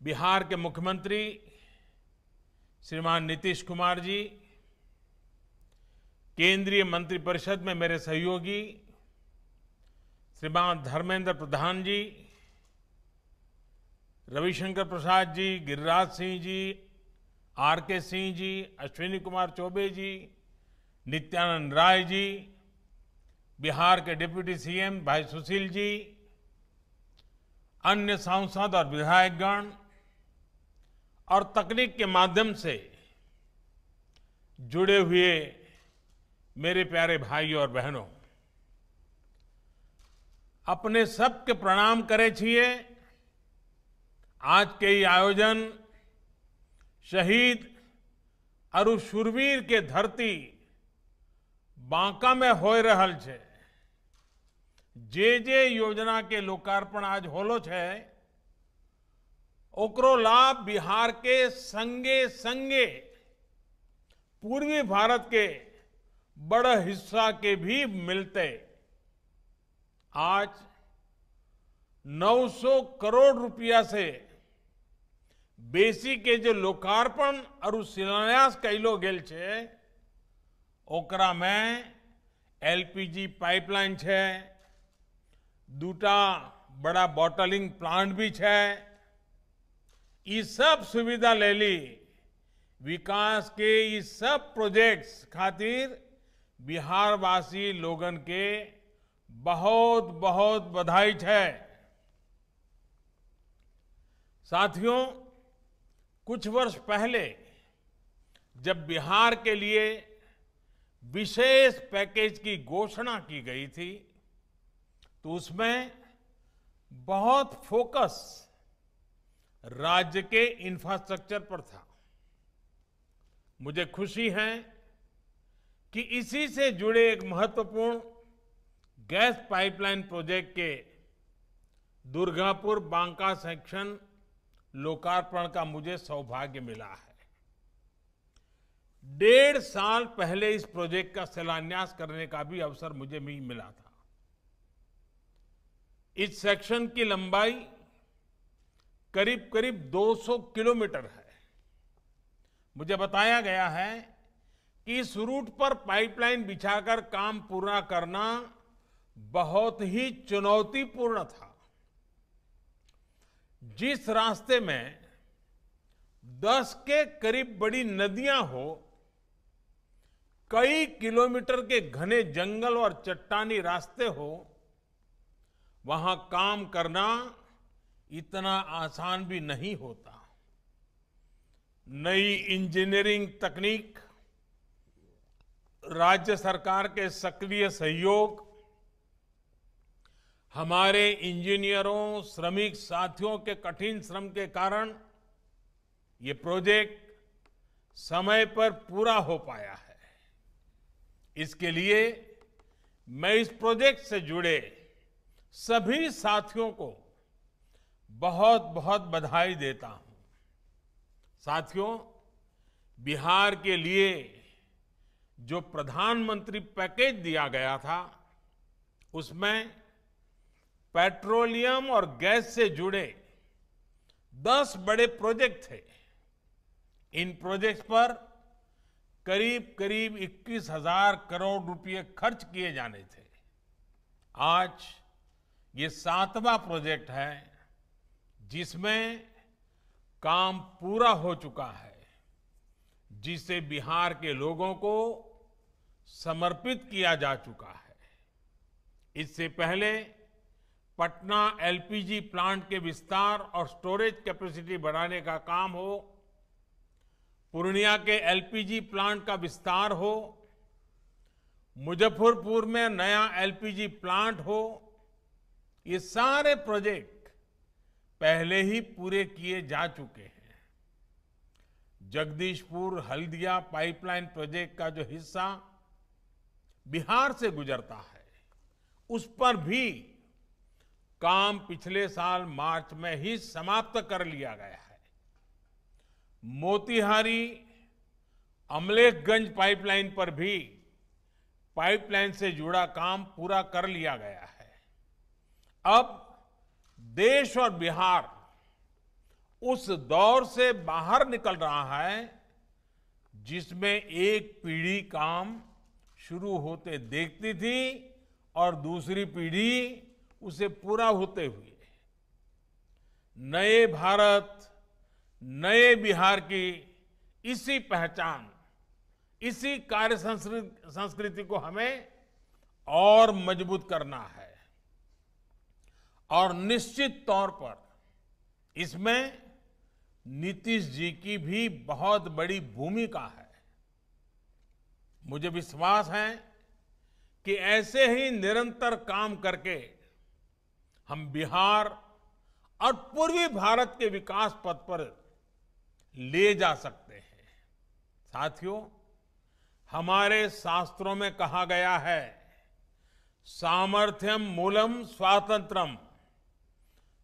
बिहार के मुख्यमंत्री श्रीमान नीतीश कुमार जी, केंद्रीय मंत्रिपरिषद में मेरे सहयोगी श्रीमान धर्मेंद्र प्रधान जी, रविशंकर प्रसाद जी, गिरिराज सिंह जी, आर.के. सिंह जी, अश्विनी कुमार चौबे जी, नित्यानंद राय जी, बिहार के डिप्टी सीएम भाई सुशील जी, अन्य सांसद और विधायकगण और तकनीक के माध्यम से जुड़े हुए मेरे प्यारे भाइयों और बहनों, अपने सबके प्रणाम करे छिए। आज के ये आयोजन शहीद और शूरवीर के धरती बांका में हो रहल छे। जे योजना के लोकार्पण आज होलो छे, ओकरो लाभ बिहार के संगे संगे पूर्वी भारत के बड़ा हिस्सा के भी मिलते। आज 900 करोड़ रुपया से बेसी के जो लोकार्पण और शिलान्यास कैलो गेल छे, ओकरा में एलपीजी पाइपलाइन छे, 2टा बड़ा बॉटलिंग प्लांट भी छे। ये सब सुविधा ले ली। विकास के ये सब प्रोजेक्ट्स खातिर बिहारवासी लोगन के बहुत बहुत बधाई है। साथियों, कुछ वर्ष पहले जब बिहार के लिए विशेष पैकेज की घोषणा की गई थी, तो उसमें बहुत फोकस राज्य के इंफ्रास्ट्रक्चर पर था। मुझे खुशी है कि इसी से जुड़े एक महत्वपूर्ण गैस पाइपलाइन प्रोजेक्ट के दुर्गापुर बांका सेक्शन लोकार्पण का मुझे सौभाग्य मिला है। 1.5 साल पहले इस प्रोजेक्ट का शिलान्यास करने का भी अवसर मुझे मिला था। इस सेक्शन की लंबाई करीब करीब 200 किलोमीटर है। मुझे बताया गया है कि इस रूट पर पाइपलाइन बिछाकर काम पूरा करना बहुत ही चुनौतीपूर्ण था। जिस रास्ते में 10 के करीब बड़ी नदियां हो, कई किलोमीटर के घने जंगल और चट्टानी रास्ते हो, वहां काम करना इतना आसान भी नहीं होता। नई इंजीनियरिंग तकनीक, राज्य सरकार के सक्रिय सहयोग, हमारे इंजीनियरों, श्रमिक साथियों के कठिन श्रम के कारण ये प्रोजेक्ट समय पर पूरा हो पाया है। इसके लिए मैं इस प्रोजेक्ट से जुड़े सभी साथियों को बहुत बहुत बधाई देता हूं। साथियों, बिहार के लिए जो प्रधानमंत्री पैकेज दिया गया था, उसमें पेट्रोलियम और गैस से जुड़े 10 बड़े प्रोजेक्ट थे। इन प्रोजेक्ट्स पर करीब करीब 21,000 करोड़ रुपए खर्च किए जाने थे। आज ये 7वां प्रोजेक्ट है जिसमें काम पूरा हो चुका है, जिसे बिहार के लोगों को समर्पित किया जा चुका है। इससे पहले पटना एलपीजी प्लांट के विस्तार और स्टोरेज कैपेसिटी बढ़ाने का काम हो, पूर्णिया के एलपीजी प्लांट का विस्तार हो, मुजफ्फरपुर में नया एलपीजी प्लांट हो, ये सारे प्रोजेक्ट पहले ही पूरे किए जा चुके हैं। जगदीशपुर हल्दिया पाइपलाइन प्रोजेक्ट का जो हिस्सा बिहार से गुजरता है, उस पर भी काम पिछले साल मार्च में ही समाप्त कर लिया गया है। मोतिहारी अमलेखगंज पाइपलाइन पर भी पाइपलाइन से जुड़ा काम पूरा कर लिया गया है। अब देश और बिहार उस दौर से बाहर निकल रहा है जिसमें एक पीढ़ी काम शुरू होते देखती थी और दूसरी पीढ़ी उसे पूरा होते हुए। नए भारत, नए बिहार की इसी पहचान, इसी कार्य संस्कृति को हमें और मजबूत करना है। और निश्चित तौर पर इसमें नीतीश जी की भी बहुत बड़ी भूमिका है। मुझे विश्वास है कि ऐसे ही निरंतर काम करके हम बिहार और पूर्वी भारत के विकास पथ पर ले जा सकते हैं। साथियों, हमारे शास्त्रों में कहा गया है, सामर्थ्यम मूलम स्वातंत्रम,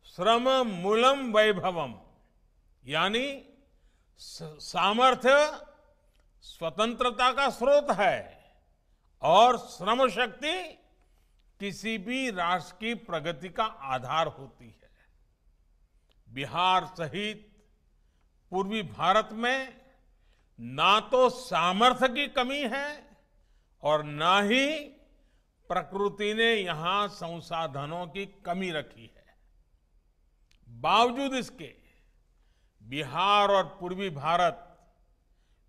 श्रम मूलम वैभवम, यानी सामर्थ्य स्वतंत्रता का स्रोत है और श्रम शक्ति किसी भी राष्ट्र की प्रगति का आधार होती है। बिहार सहित पूर्वी भारत में ना तो सामर्थ्य की कमी है और ना ही प्रकृति ने यहां संसाधनों की कमी रखी है। बावजूद इसके बिहार और पूर्वी भारत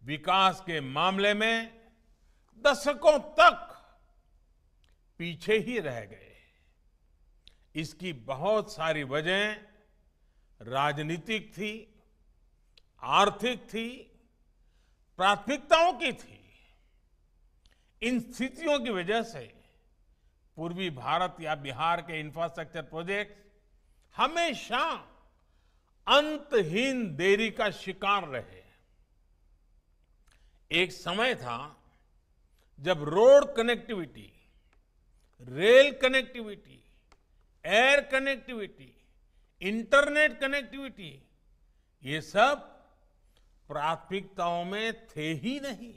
विकास के मामले में दशकों तक पीछे ही रह गए। इसकी बहुत सारी वजह राजनीतिक थी, आर्थिक थी, प्राथमिकताओं की थी। इन स्थितियों की वजह से पूर्वी भारत या बिहार के इंफ्रास्ट्रक्चर प्रोजेक्ट हमेशा अंतहीन देरी का शिकार रहे। एक समय था जब road connectivity, rail connectivity, air connectivity, internet connectivity, ये सब प्राथमिकताओं में थे ही नहीं।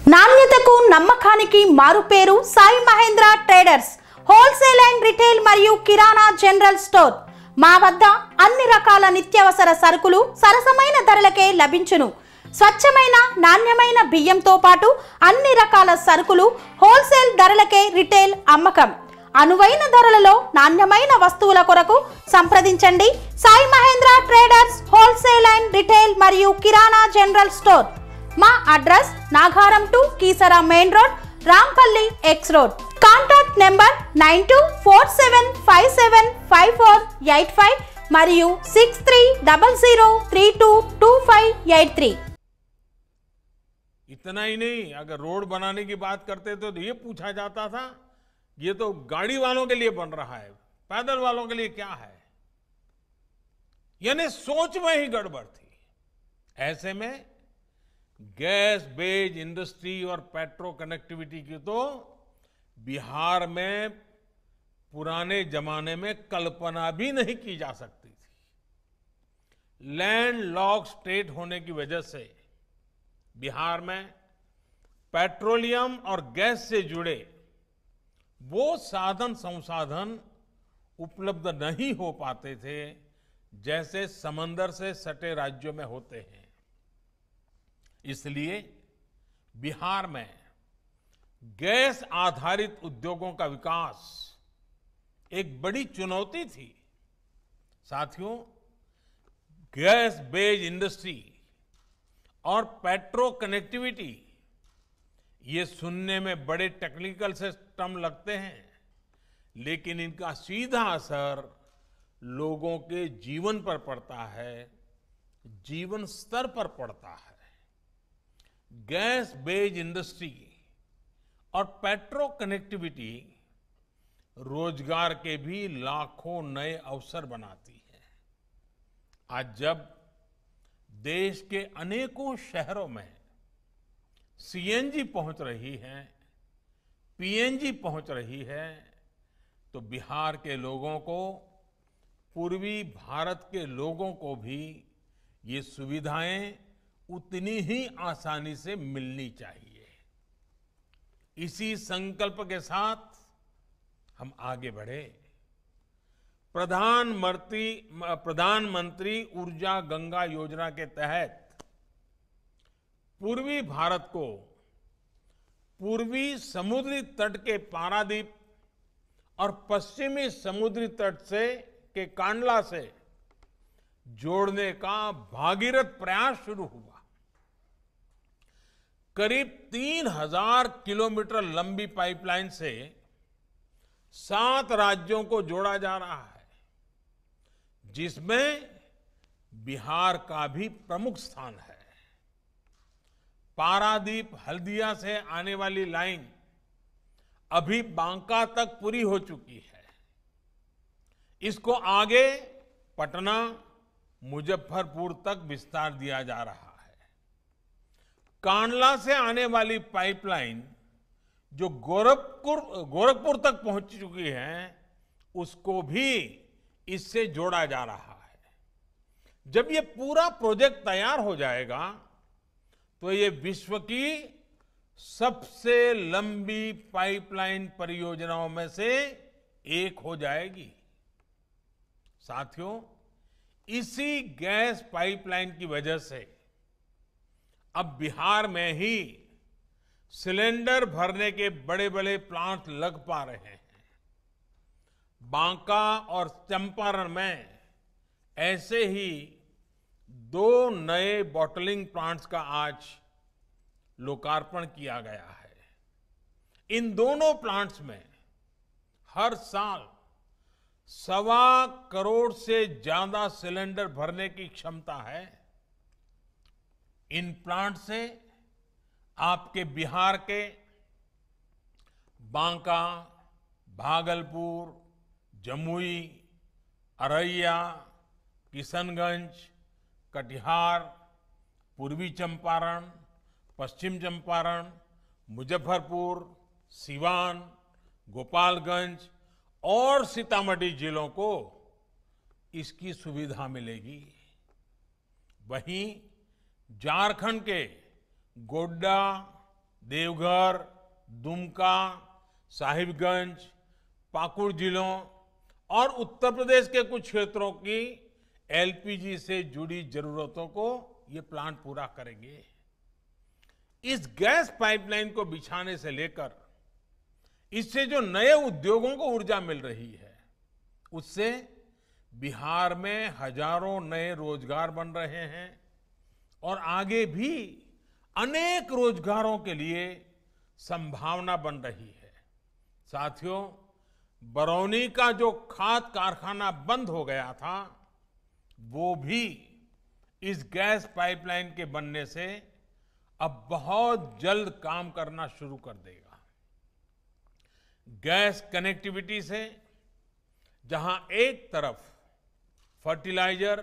నాణ్యతకు నమ్మకానికి మారుపేరు Sai Mahendra traders wholesale and retail మరియు కిరాణా జనరల్ స్టోర్. మా వద్ద అన్ని రకాల నిత్యావసర సరుకులు సరసమైన ధరలకే లభించును. స్వచ్ఛమైన నాణ్యమైన బియ్యంతో పాటు అన్ని రకాల సరుకులు హోల్సేల్ ధరలకే రిటైల్ అమ్మకం. అనువైన ధరలలో నాణ్యమైన వస్తువుల కొరకు సంప్రదించండి. Sai Mahendra traders wholesale and retail మరియు కిరాణా జనరల్ స్టోర్. మా address Nagaram to Keesara main road, Rampalli X road. Contact number 9247575485 మరియు 6300322583. इतना ही नहीं, अगर रोड बनाने की बात करते तो ये पूछा जाता था ये तो गाड़ी वालों के लिए बन रहा है, पैदल वालों के लिए क्या है? यानी सोच में ही गड़बड़ थी. ऐसे में गैस बेस्ड इंडस्ट्री और पेट्रो कनेक्टिविटी की तो बिहार में पुराने जमाने में कल्पना भी नहीं की जा सकती थी. लैंड लॉक स्टेट होने की वजह से बिहार में पेट्रोलियम और गैस से जुड़े वो साधन संसाधन उपलब्ध नहीं हो पाते थे जैसे समंदर से सटे राज्यों में होते हैं. इसलिए बिहार में गैस आधारित उद्योगों का विकास एक बड़ी चुनौती थी. साथियों, गैस बेस्ड इंडस्ट्री और पेट्रो कनेक्टिविटी ये सुनने में बड़े टेक्निकल से टर्म लगते हैं, लेकिन इनका सीधा असर लोगों के जीवन पर पड़ता है, जीवन स्तर पर पड़ता है. गैस बेस्ड इंडस्ट्री और पेट्रो कनेक्टिविटी रोजगार के भी लाखों नए अवसर बनाती है. आज जब देश के अनेकों शहरों में सीएनजी पहुंच रही है, पीएनजी पहुंच रही है, तो बिहार के लोगों को, पूर्वी भारत के लोगों को भी ये सुविधाएं उतनी ही आसानी से मिलनी चाहिए. इसी संकल्प के साथ हम आगे बढ़े. प्रधानमंत्री ऊर्जा गंगा योजना के तहत पूर्वी भारत को पूर्वी समुद्री तट के पारादीप और पश्चिमी समुद्री तट से के कांडला से जोड़ने का भागीरथ प्रयास शुरू हुआ. करीब 3000 किलोमीटर लंबी पाइपलाइन से 7 राज्यों को जोड़ा जा रहा है, जिसमें बिहार का भी प्रमुख स्थान है. पारादीप हल्दिया से आने वाली लाइन अभी बांका तक पूरी हो चुकी है. इसको आगे पटना, मुजफ्फरपुर तक विस्तार दिया जा रहा है. कांडला से आने वाली पाइपलाइन जो गोरखपुर तक पहुंच चुकी है, उसको भी इससे जोड़ा जा रहा है. जब ये पूरा प्रोजेक्ट तैयार हो जाएगा तो ये विश्व की सबसे लंबी पाइपलाइन परियोजनाओं में से एक हो जाएगी. साथियों, इसी गैस पाइपलाइन की वजह से अब बिहार में ही सिलेंडर भरने के बड़े बड़े प्लांट लग पा रहे हैं. बांका और चंपारण में ऐसे ही 2 नए बॉटलिंग प्लांट्स का आज लोकार्पण किया गया है. इन दोनों प्लांट्स में हर साल 1.25 करोड़ से ज्यादा सिलेंडर भरने की क्षमता है. इन प्लांट से आपके बिहार के बांका, भागलपुर, जमुई, अररिया, किशनगंज, कटिहार, पूर्वी चंपारण, पश्चिम चंपारण, मुजफ्फरपुर, सिवान, गोपालगंज और सीतामढ़ी जिलों को इसकी सुविधा मिलेगी. वहीं झारखंड के गोड्डा, देवघर, दुमका, साहिबगंज, पाकुड़ जिलों और उत्तर प्रदेश के कुछ क्षेत्रों की एलपीजी से जुड़ी जरूरतों को ये प्लांट पूरा करेंगे। इस गैस पाइपलाइन को बिछाने से लेकर इससे जो नए उद्योगों को ऊर्जा मिल रही है, उससे बिहार में हजारों नए रोजगार बन रहे हैं और आगे भी अनेक रोजगारों के लिए संभावना बन रही है। साथियों, बरौनी का जो खाद कारखाना बंद हो गया था, वो भी इस गैस पाइपलाइन के बनने से अब बहुत जल्द काम करना शुरू कर देगा। गैस कनेक्टिविटी से जहां एक तरफ फर्टिलाइजर,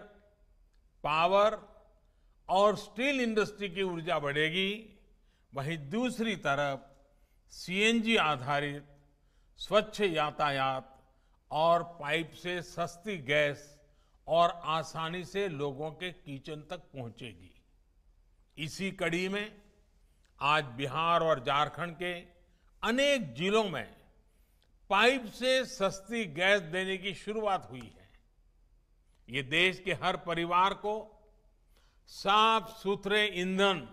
पावर और स्टील इंडस्ट्री की ऊर्जा बढ़ेगी, वहीं दूसरी तरफ सीएनजी आधारित स्वच्छ यातायात और पाइप से सस्ती गैस और आसानी से लोगों के किचन तक पहुंचेगी। इसी कड़ी में आज बिहार और झारखंड के अनेक जिलों में पाइप से सस्ती गैस देने की शुरुआत हुई है। ये देश के हर परिवार को साफ सुथरे ईंधन,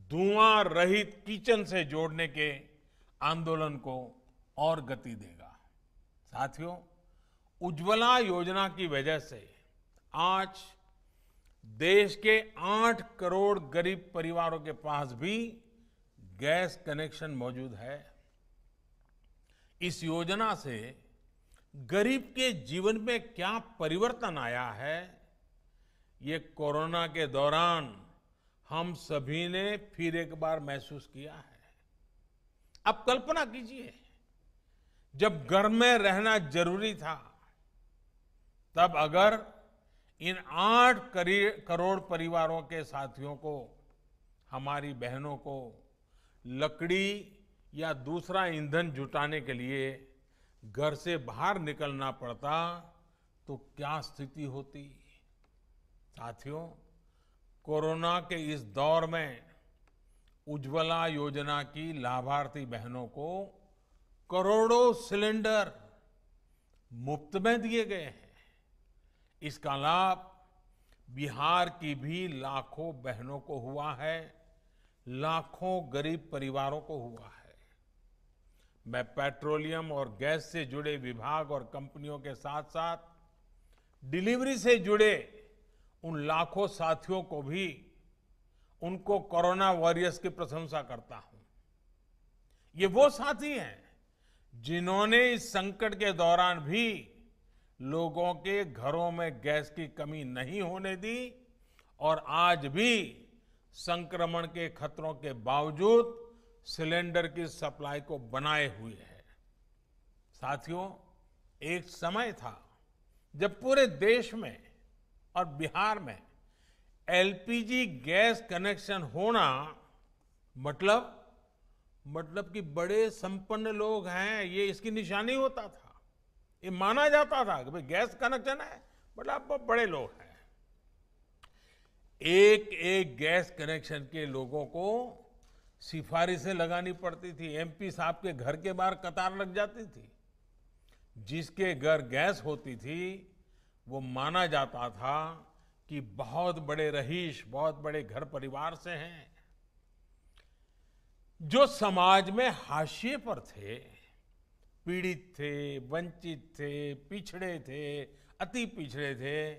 धुआं रहित किचन से जोड़ने के आंदोलन को और गति देगा। साथियों, उज्ज्वला योजना की वजह से आज देश के 8 करोड़ गरीब परिवारों के पास भी गैस कनेक्शन मौजूद है। इस योजना से गरीब के जीवन में क्या परिवर्तन आया है, ये कोरोना के दौरान हम सभी ने फिर एक बार महसूस किया है। अब कल्पना कीजिए, जब घर में रहना जरूरी था, तब अगर इन 8 करोड़ परिवारों के साथियों को, हमारी बहनों को लकड़ी या दूसरा ईंधन जुटाने के लिए घर से बाहर निकलना पड़ता, तो क्या स्थिति होती। साथियों, कोरोना के इस दौर में उज्ज्वला योजना की लाभार्थी बहनों को करोड़ों सिलेंडर मुफ्त में दिए गए हैं। इसका लाभ बिहार की भी लाखों बहनों को हुआ है, लाखों गरीब परिवारों को हुआ है। मैं पेट्रोलियम और गैस से जुड़े विभाग और कंपनियों के साथ साथ डिलीवरी से जुड़े उन लाखों साथियों को भी, उनको कोरोना वॉरियर्स की प्रशंसा करता हूं। ये वो साथी हैं जिन्होंने इस संकट के दौरान भी लोगों के घरों में गैस की कमी नहीं होने दी और आज भी संक्रमण के खतरों के बावजूद सिलेंडर की सप्लाई को बनाए हुए है। साथियों, एक समय था जब पूरे देश में और बिहार में एलपीजी गैस कनेक्शन होना मतलब कि बड़े संपन्न लोग हैं, ये इसकी निशानी होता था। ये माना जाता था कि भाई गैस कनेक्शन है, मतलब आप बड़े लोग हैं। एक एक गैस कनेक्शन के लोगों को सिफारिशें लगानी पड़ती थी। एमपी साहब के घर के बाहर कतार लग जाती थी। जिसके घर गैस होती थी, वो माना जाता था कि बहुत बड़े रईस, बहुत बड़े घर परिवार से हैं। जो समाज में हाशिए पर थे, पीड़ित थे, वंचित थे, पिछड़े थे, अति पिछड़े थे,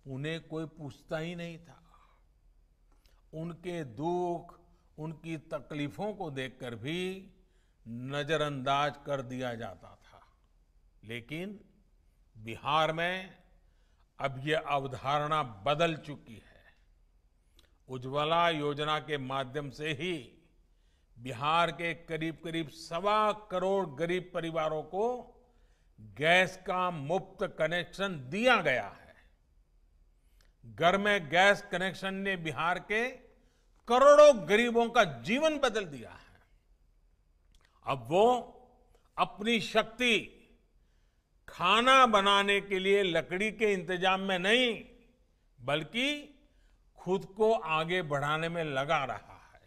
उन्हें कोई पूछता ही नहीं था। उनके दुख, उनकी तकलीफों को देखकर भी नजरअंदाज कर दिया जाता था। लेकिन बिहार में अब यह अवधारणा बदल चुकी है। उज्ज्वला योजना के माध्यम से ही बिहार के करीब करीब 1.25 करोड़ गरीब परिवारों को गैस का मुफ्त कनेक्शन दिया गया है। घर में गैस कनेक्शन ने बिहार के करोड़ों गरीबों का जीवन बदल दिया है। अब वो अपनी शक्ति खाना बनाने के लिए लकड़ी के इंतजाम में नहीं, बल्कि खुद को आगे बढ़ाने में लगा रहा है।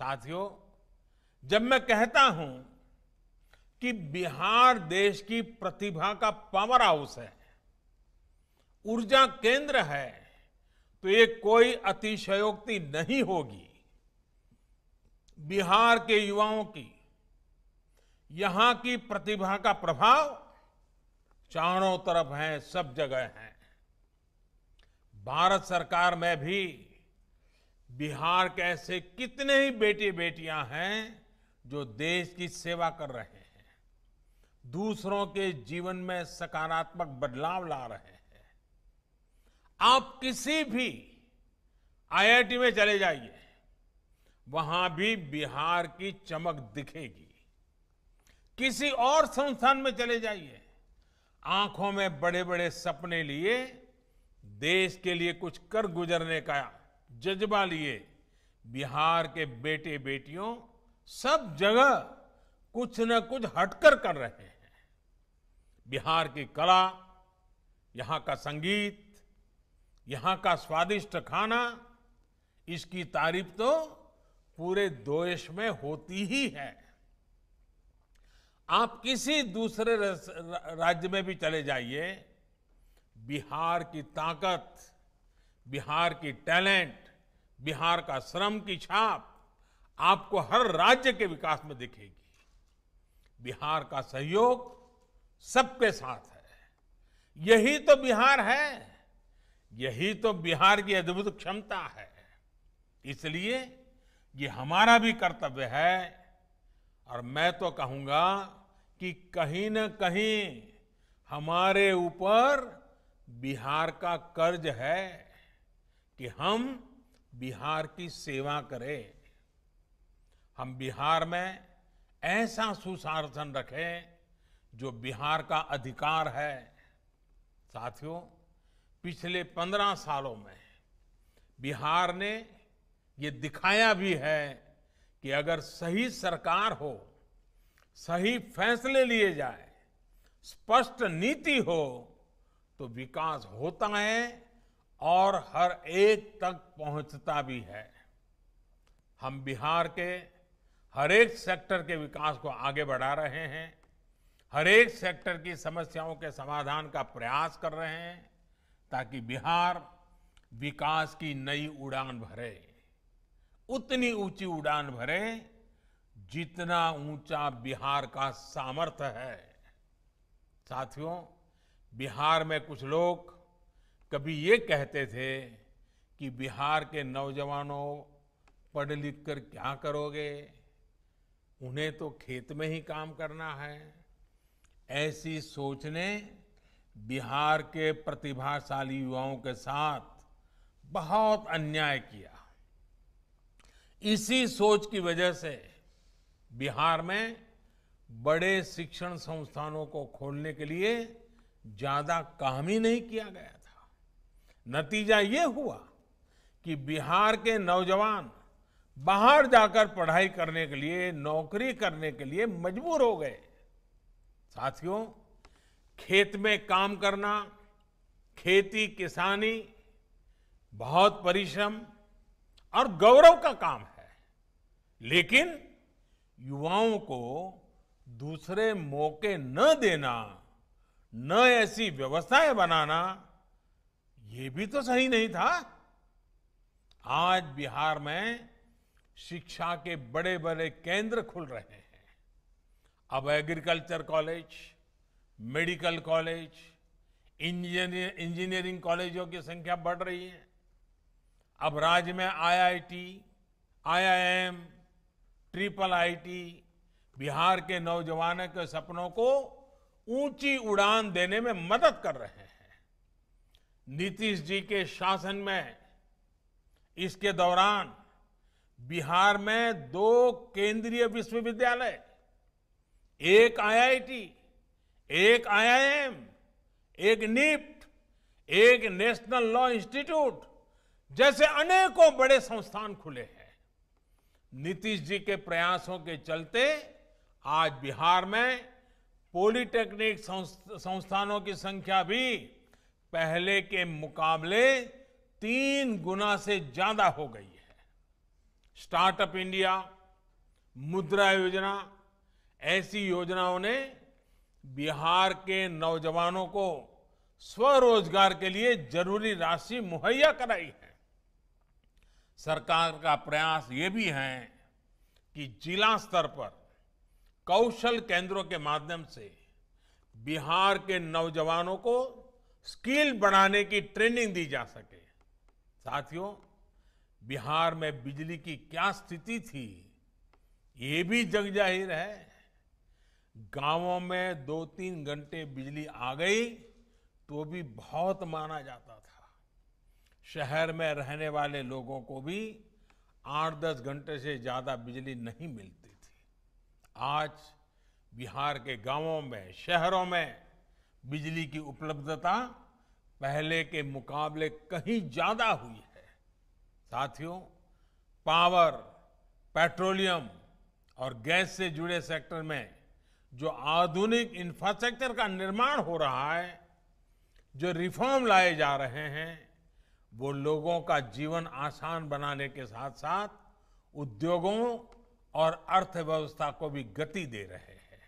साथियों, जब मैं कहता हूं कि बिहार देश की प्रतिभा का पावर हाउस है, ऊर्जा केंद्र है, तो ये कोई अतिशयोक्ति नहीं होगी। बिहार के युवाओं की, यहां की प्रतिभा का प्रभाव चारों तरफ है, सब जगह है। भारत सरकार में भी बिहार के ऐसे कितने ही बेटे बेटियां हैं जो देश की सेवा कर रहे हैं, दूसरों के जीवन में सकारात्मक बदलाव ला रहे हैं। आप किसी भी आईआईटी में चले जाइए, वहां भी बिहार की चमक दिखेगी। किसी और संस्थान में चले जाइए, आंखों में बड़े बड़े सपने लिए, देश के लिए कुछ कर गुजरने का जज्बा लिए बिहार के बेटे बेटियों सब जगह कुछ न कुछ हटकर कर रहे हैं। बिहार की कला, यहां का संगीत, यहां का स्वादिष्ट खाना, इसकी तारीफ तो पूरे देश में होती ही है। आप किसी दूसरे राज्य में भी चले जाइए, बिहार की ताकत, बिहार की टैलेंट, बिहार का श्रम की छाप आपको हर राज्य के विकास में दिखेगी। बिहार का सहयोग सबके साथ है। यही तो बिहार है, यही तो बिहार की अद्भुत क्षमता है। इसलिए ये हमारा भी कर्तव्य है, और मैं तो कहूंगा कि कहीं न कहीं हमारे ऊपर बिहार का कर्ज है कि हम बिहार की सेवा करें। हम बिहार में ऐसा सुशासन रखें जो बिहार का अधिकार है। साथियों, पिछले 15 सालों में बिहार ने ये दिखाया भी है कि अगर सही सरकार हो, सही फैसले लिए जाए, स्पष्ट नीति हो, तो विकास होता है और हर एक तक पहुंचता भी है। हम बिहार के हर एक सेक्टर के विकास को आगे बढ़ा रहे हैं, हर एक सेक्टर की समस्याओं के समाधान का प्रयास कर रहे हैं, ताकि बिहार विकास की नई उड़ान भरे, उतनी ऊंची उड़ान भरे जितना ऊंचा बिहार का सामर्थ्य है। साथियों, बिहार में कुछ लोग कभी ये कहते थे कि बिहार के नौजवानों पढ़ लिख कर क्या करोगे, उन्हें तो खेत में ही काम करना है। ऐसी सोच ने बिहार के प्रतिभाशाली युवाओं के साथ बहुत अन्याय किया। इसी सोच की वजह से बिहार में बड़े शिक्षण संस्थानों को खोलने के लिए ज्यादा काम ही नहीं किया गया था। नतीजा ये हुआ कि बिहार के नौजवान बाहर जाकर पढ़ाई करने के लिए, नौकरी करने के लिए मजबूर हो गए। साथियों, खेत में काम करना, खेती किसानी बहुत परिश्रम और गौरव का काम है, लेकिन युवाओं को दूसरे मौके न देना, न ऐसी व्यवस्थाएं बनाना, ये भी तो सही नहीं था। आज बिहार में शिक्षा के बड़े बड़े केंद्र खुल रहे हैं। अब agriculture college, medical college, engineering कॉलेजों की संख्या बढ़ रही है। अब राज्य में IIT, IIM, triple IT Bihar के नौजवानों के सपनों को ऊंची उड़ान देने में मदद कर रहे हैं। नीतीश जी के शासन में इसके दौरान बिहार में 2 केंद्रीय विश्वविद्यालय, एक आईआईटी, एक आईआईएम, एक निफ्ट, एक नेशनल लॉ इंस्टीट्यूट जैसे अनेकों बड़े संस्थान खुले हैं। नीतीश जी के प्रयासों के चलते आज बिहार में पॉलिटेक्निक संस्थानों की संख्या भी पहले के मुकाबले 3 गुना से ज्यादा हो गई है। स्टार्टअप इंडिया, मुद्रा योजना, ऐसी योजनाओं ने बिहार के नौजवानों को स्वरोजगार के लिए जरूरी राशि मुहैया कराई है। सरकार का प्रयास ये भी है कि जिला स्तर पर कौशल केंद्रों के माध्यम से बिहार के नौजवानों को स्किल बढ़ाने की ट्रेनिंग दी जा सके। साथियों, बिहार में बिजली की क्या स्थिति थी, ये भी जग जाहिर है। गांवों में 2-3 घंटे बिजली आ गई तो भी बहुत माना जाता था। शहर में रहने वाले लोगों को भी 8-10 घंटे से ज्यादा बिजली नहीं मिलती थी। आज बिहार के गांवों में, शहरों में बिजली की उपलब्धता पहले के मुकाबले कहीं ज्यादा हुई है। साथियों, पावर, पेट्रोलियम और गैस से जुड़े सेक्टर में जो आधुनिक इंफ्रास्ट्रक्चर का निर्माण हो रहा है, जो रिफॉर्म लाए जा रहे हैं, वो लोगों का जीवन आसान बनाने के साथ साथ उद्योगों और अर्थव्यवस्था को भी गति दे रहे हैं।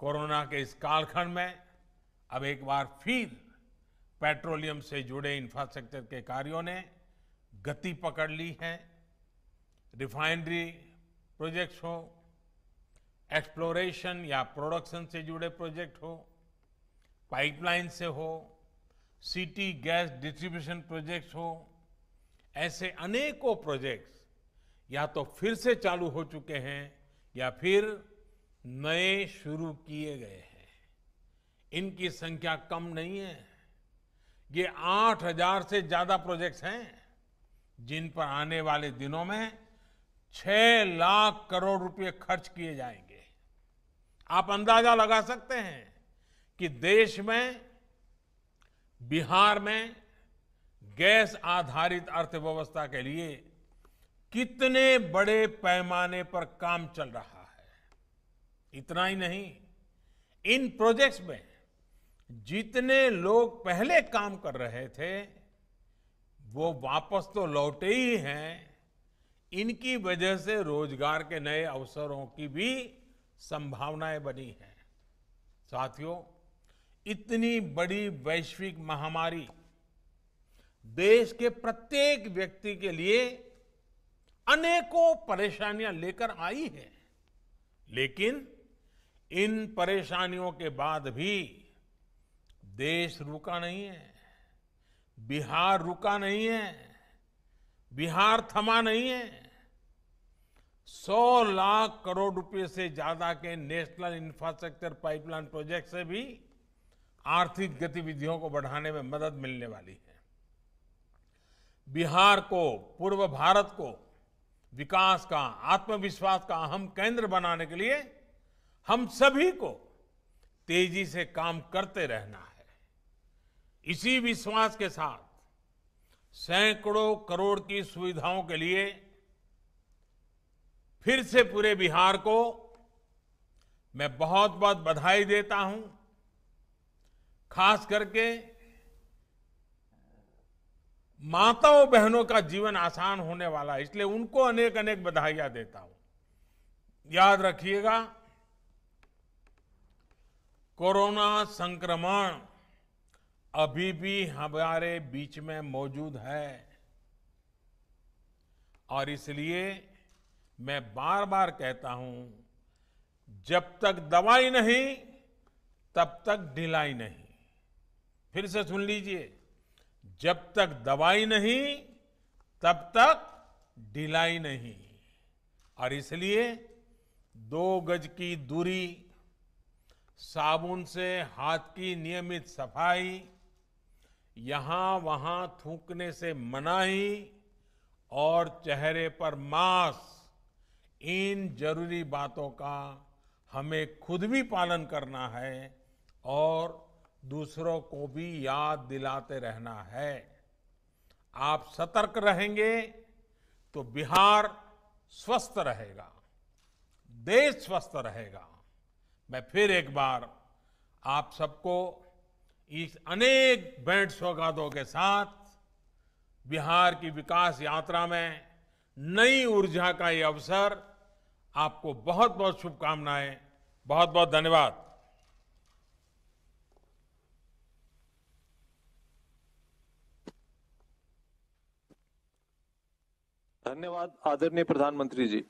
कोरोना के इस कालखंड में अब एक बार फिर पेट्रोलियम से जुड़े इंफ्रास्ट्रक्चर के कार्यों ने गति पकड़ ली है। रिफाइनरी प्रोजेक्ट्स हो, एक्सप्लोरेशन या प्रोडक्शन से जुड़े प्रोजेक्ट हो, पाइपलाइन से हो, सिटी गैस डिस्ट्रीब्यूशन प्रोजेक्ट्स हो, ऐसे अनेकों प्रोजेक्ट्स या तो फिर से चालू हो चुके हैं या फिर नए शुरू किए गए हैं। इनकी संख्या कम नहीं है। ये 8,000 से ज्यादा प्रोजेक्ट्स हैं जिन पर आने वाले दिनों में 6 लाख करोड़ रुपए खर्च किए जाएंगे। आप अंदाजा लगा सकते हैं कि देश में, बिहार में गैस आधारित अर्थव्यवस्था के लिए कितने बड़े पैमाने पर काम चल रहा है। इतना ही नहीं, इन प्रोजेक्ट्स में जितने लोग पहले काम कर रहे थे वो वापस तो लौटे ही हैं। इनकी वजह से रोजगार के नए अवसरों की भी संभावनाएं बनी हैं। साथियों, इतनी बड़ी वैश्विक महामारी देश के प्रत्येक व्यक्ति के लिए अनेकों परेशानियां लेकर आई है, लेकिन इन परेशानियों के बाद भी देश रुका नहीं है, बिहार रुका नहीं है, बिहार थमा नहीं है। 100 लाख करोड़ रुपए से ज्यादा के नेशनल इंफ्रास्ट्रक्चर पाइपलाइन प्रोजेक्ट से भी आर्थिक गतिविधियों को बढ़ाने में मदद मिलने वाली है। बिहार को, पूर्व भारत को विकास का, आत्मविश्वास का अहम केंद्र बनाने के लिए हम सभी को तेजी से काम करते रहना है। इसी विश्वास के साथ सैकड़ों करोड़ की सुविधाओं के लिए फिर से पूरे बिहार को मैं बहुत बहुत बधाई देता हूं। खास करके माताओं बहनों का जीवन आसान होने वाला है, इसलिए उनको अनेक अनेक बधाइयां देता हूं। याद रखिएगा, कोरोना संक्रमण अभी भी हमारे बीच में मौजूद है और इसलिए मैं बार बार कहता हूं, जब तक दवाई नहीं तब तक ढिलाई नहीं। फिर से सुन लीजिए, जब तक दवाई नहीं तब तक ढिलाई नहीं। और इसलिए 2 गज की दूरी, साबुन से हाथ की नियमित सफाई, यहां वहां थूकने से मनाही और चेहरे पर मास्क, इन जरूरी बातों का हमें खुद भी पालन करना है और दूसरों को भी याद दिलाते रहना है। आप सतर्क रहेंगे तो बिहार स्वस्थ रहेगा, देश स्वस्थ रहेगा। मैं फिर एक बार आप सबको इस अनेक भेंट सौगातों के साथ बिहार की विकास यात्रा में नई ऊर्जा का ये अवसर आपको बहुत बहुत शुभकामनाएं, बहुत बहुत धन्यवाद। धन्यवाद आदरणीय प्रधानमंत्री जी।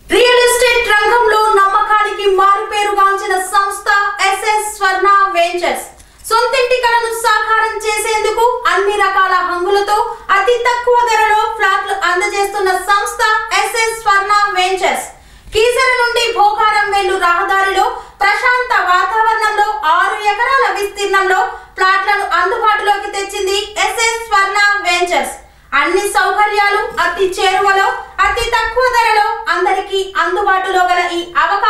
రియల్ ఎస్టేట్ రంగంలో నమ్మకానికి మారుపేరుగాంచిన సంస్థ ఎస్ఎస్ స్వర్ణ వెంచర్స్ సొంతింటి కలను సాకారం చేసేందుకు అన్ని రకాల హంగులతో అతి తక్కువ ధరలో ఫ్లాట్లు అందజేస్తున్న సంస్థ ఎస్ఎస్ స్వర్ణ వెంచర్స్ కీసర నుండి భోగారం వెళ్ళు రహదారిలో ప్రశాంత వాతావరణంలో 6 ఎకరాల విస్తీర్ణంలో ఫ్లాట్లను అందుబాటులోకి తెచ్చింది ఎస్ఎస్ స్వర్ణ వెంచర్స్। అన్ని సౌకర్యాలు అతి చేరువలో అతి తక్కువ ధరలో అందరికీ అందుబాటులో గల ఈ అవకాశం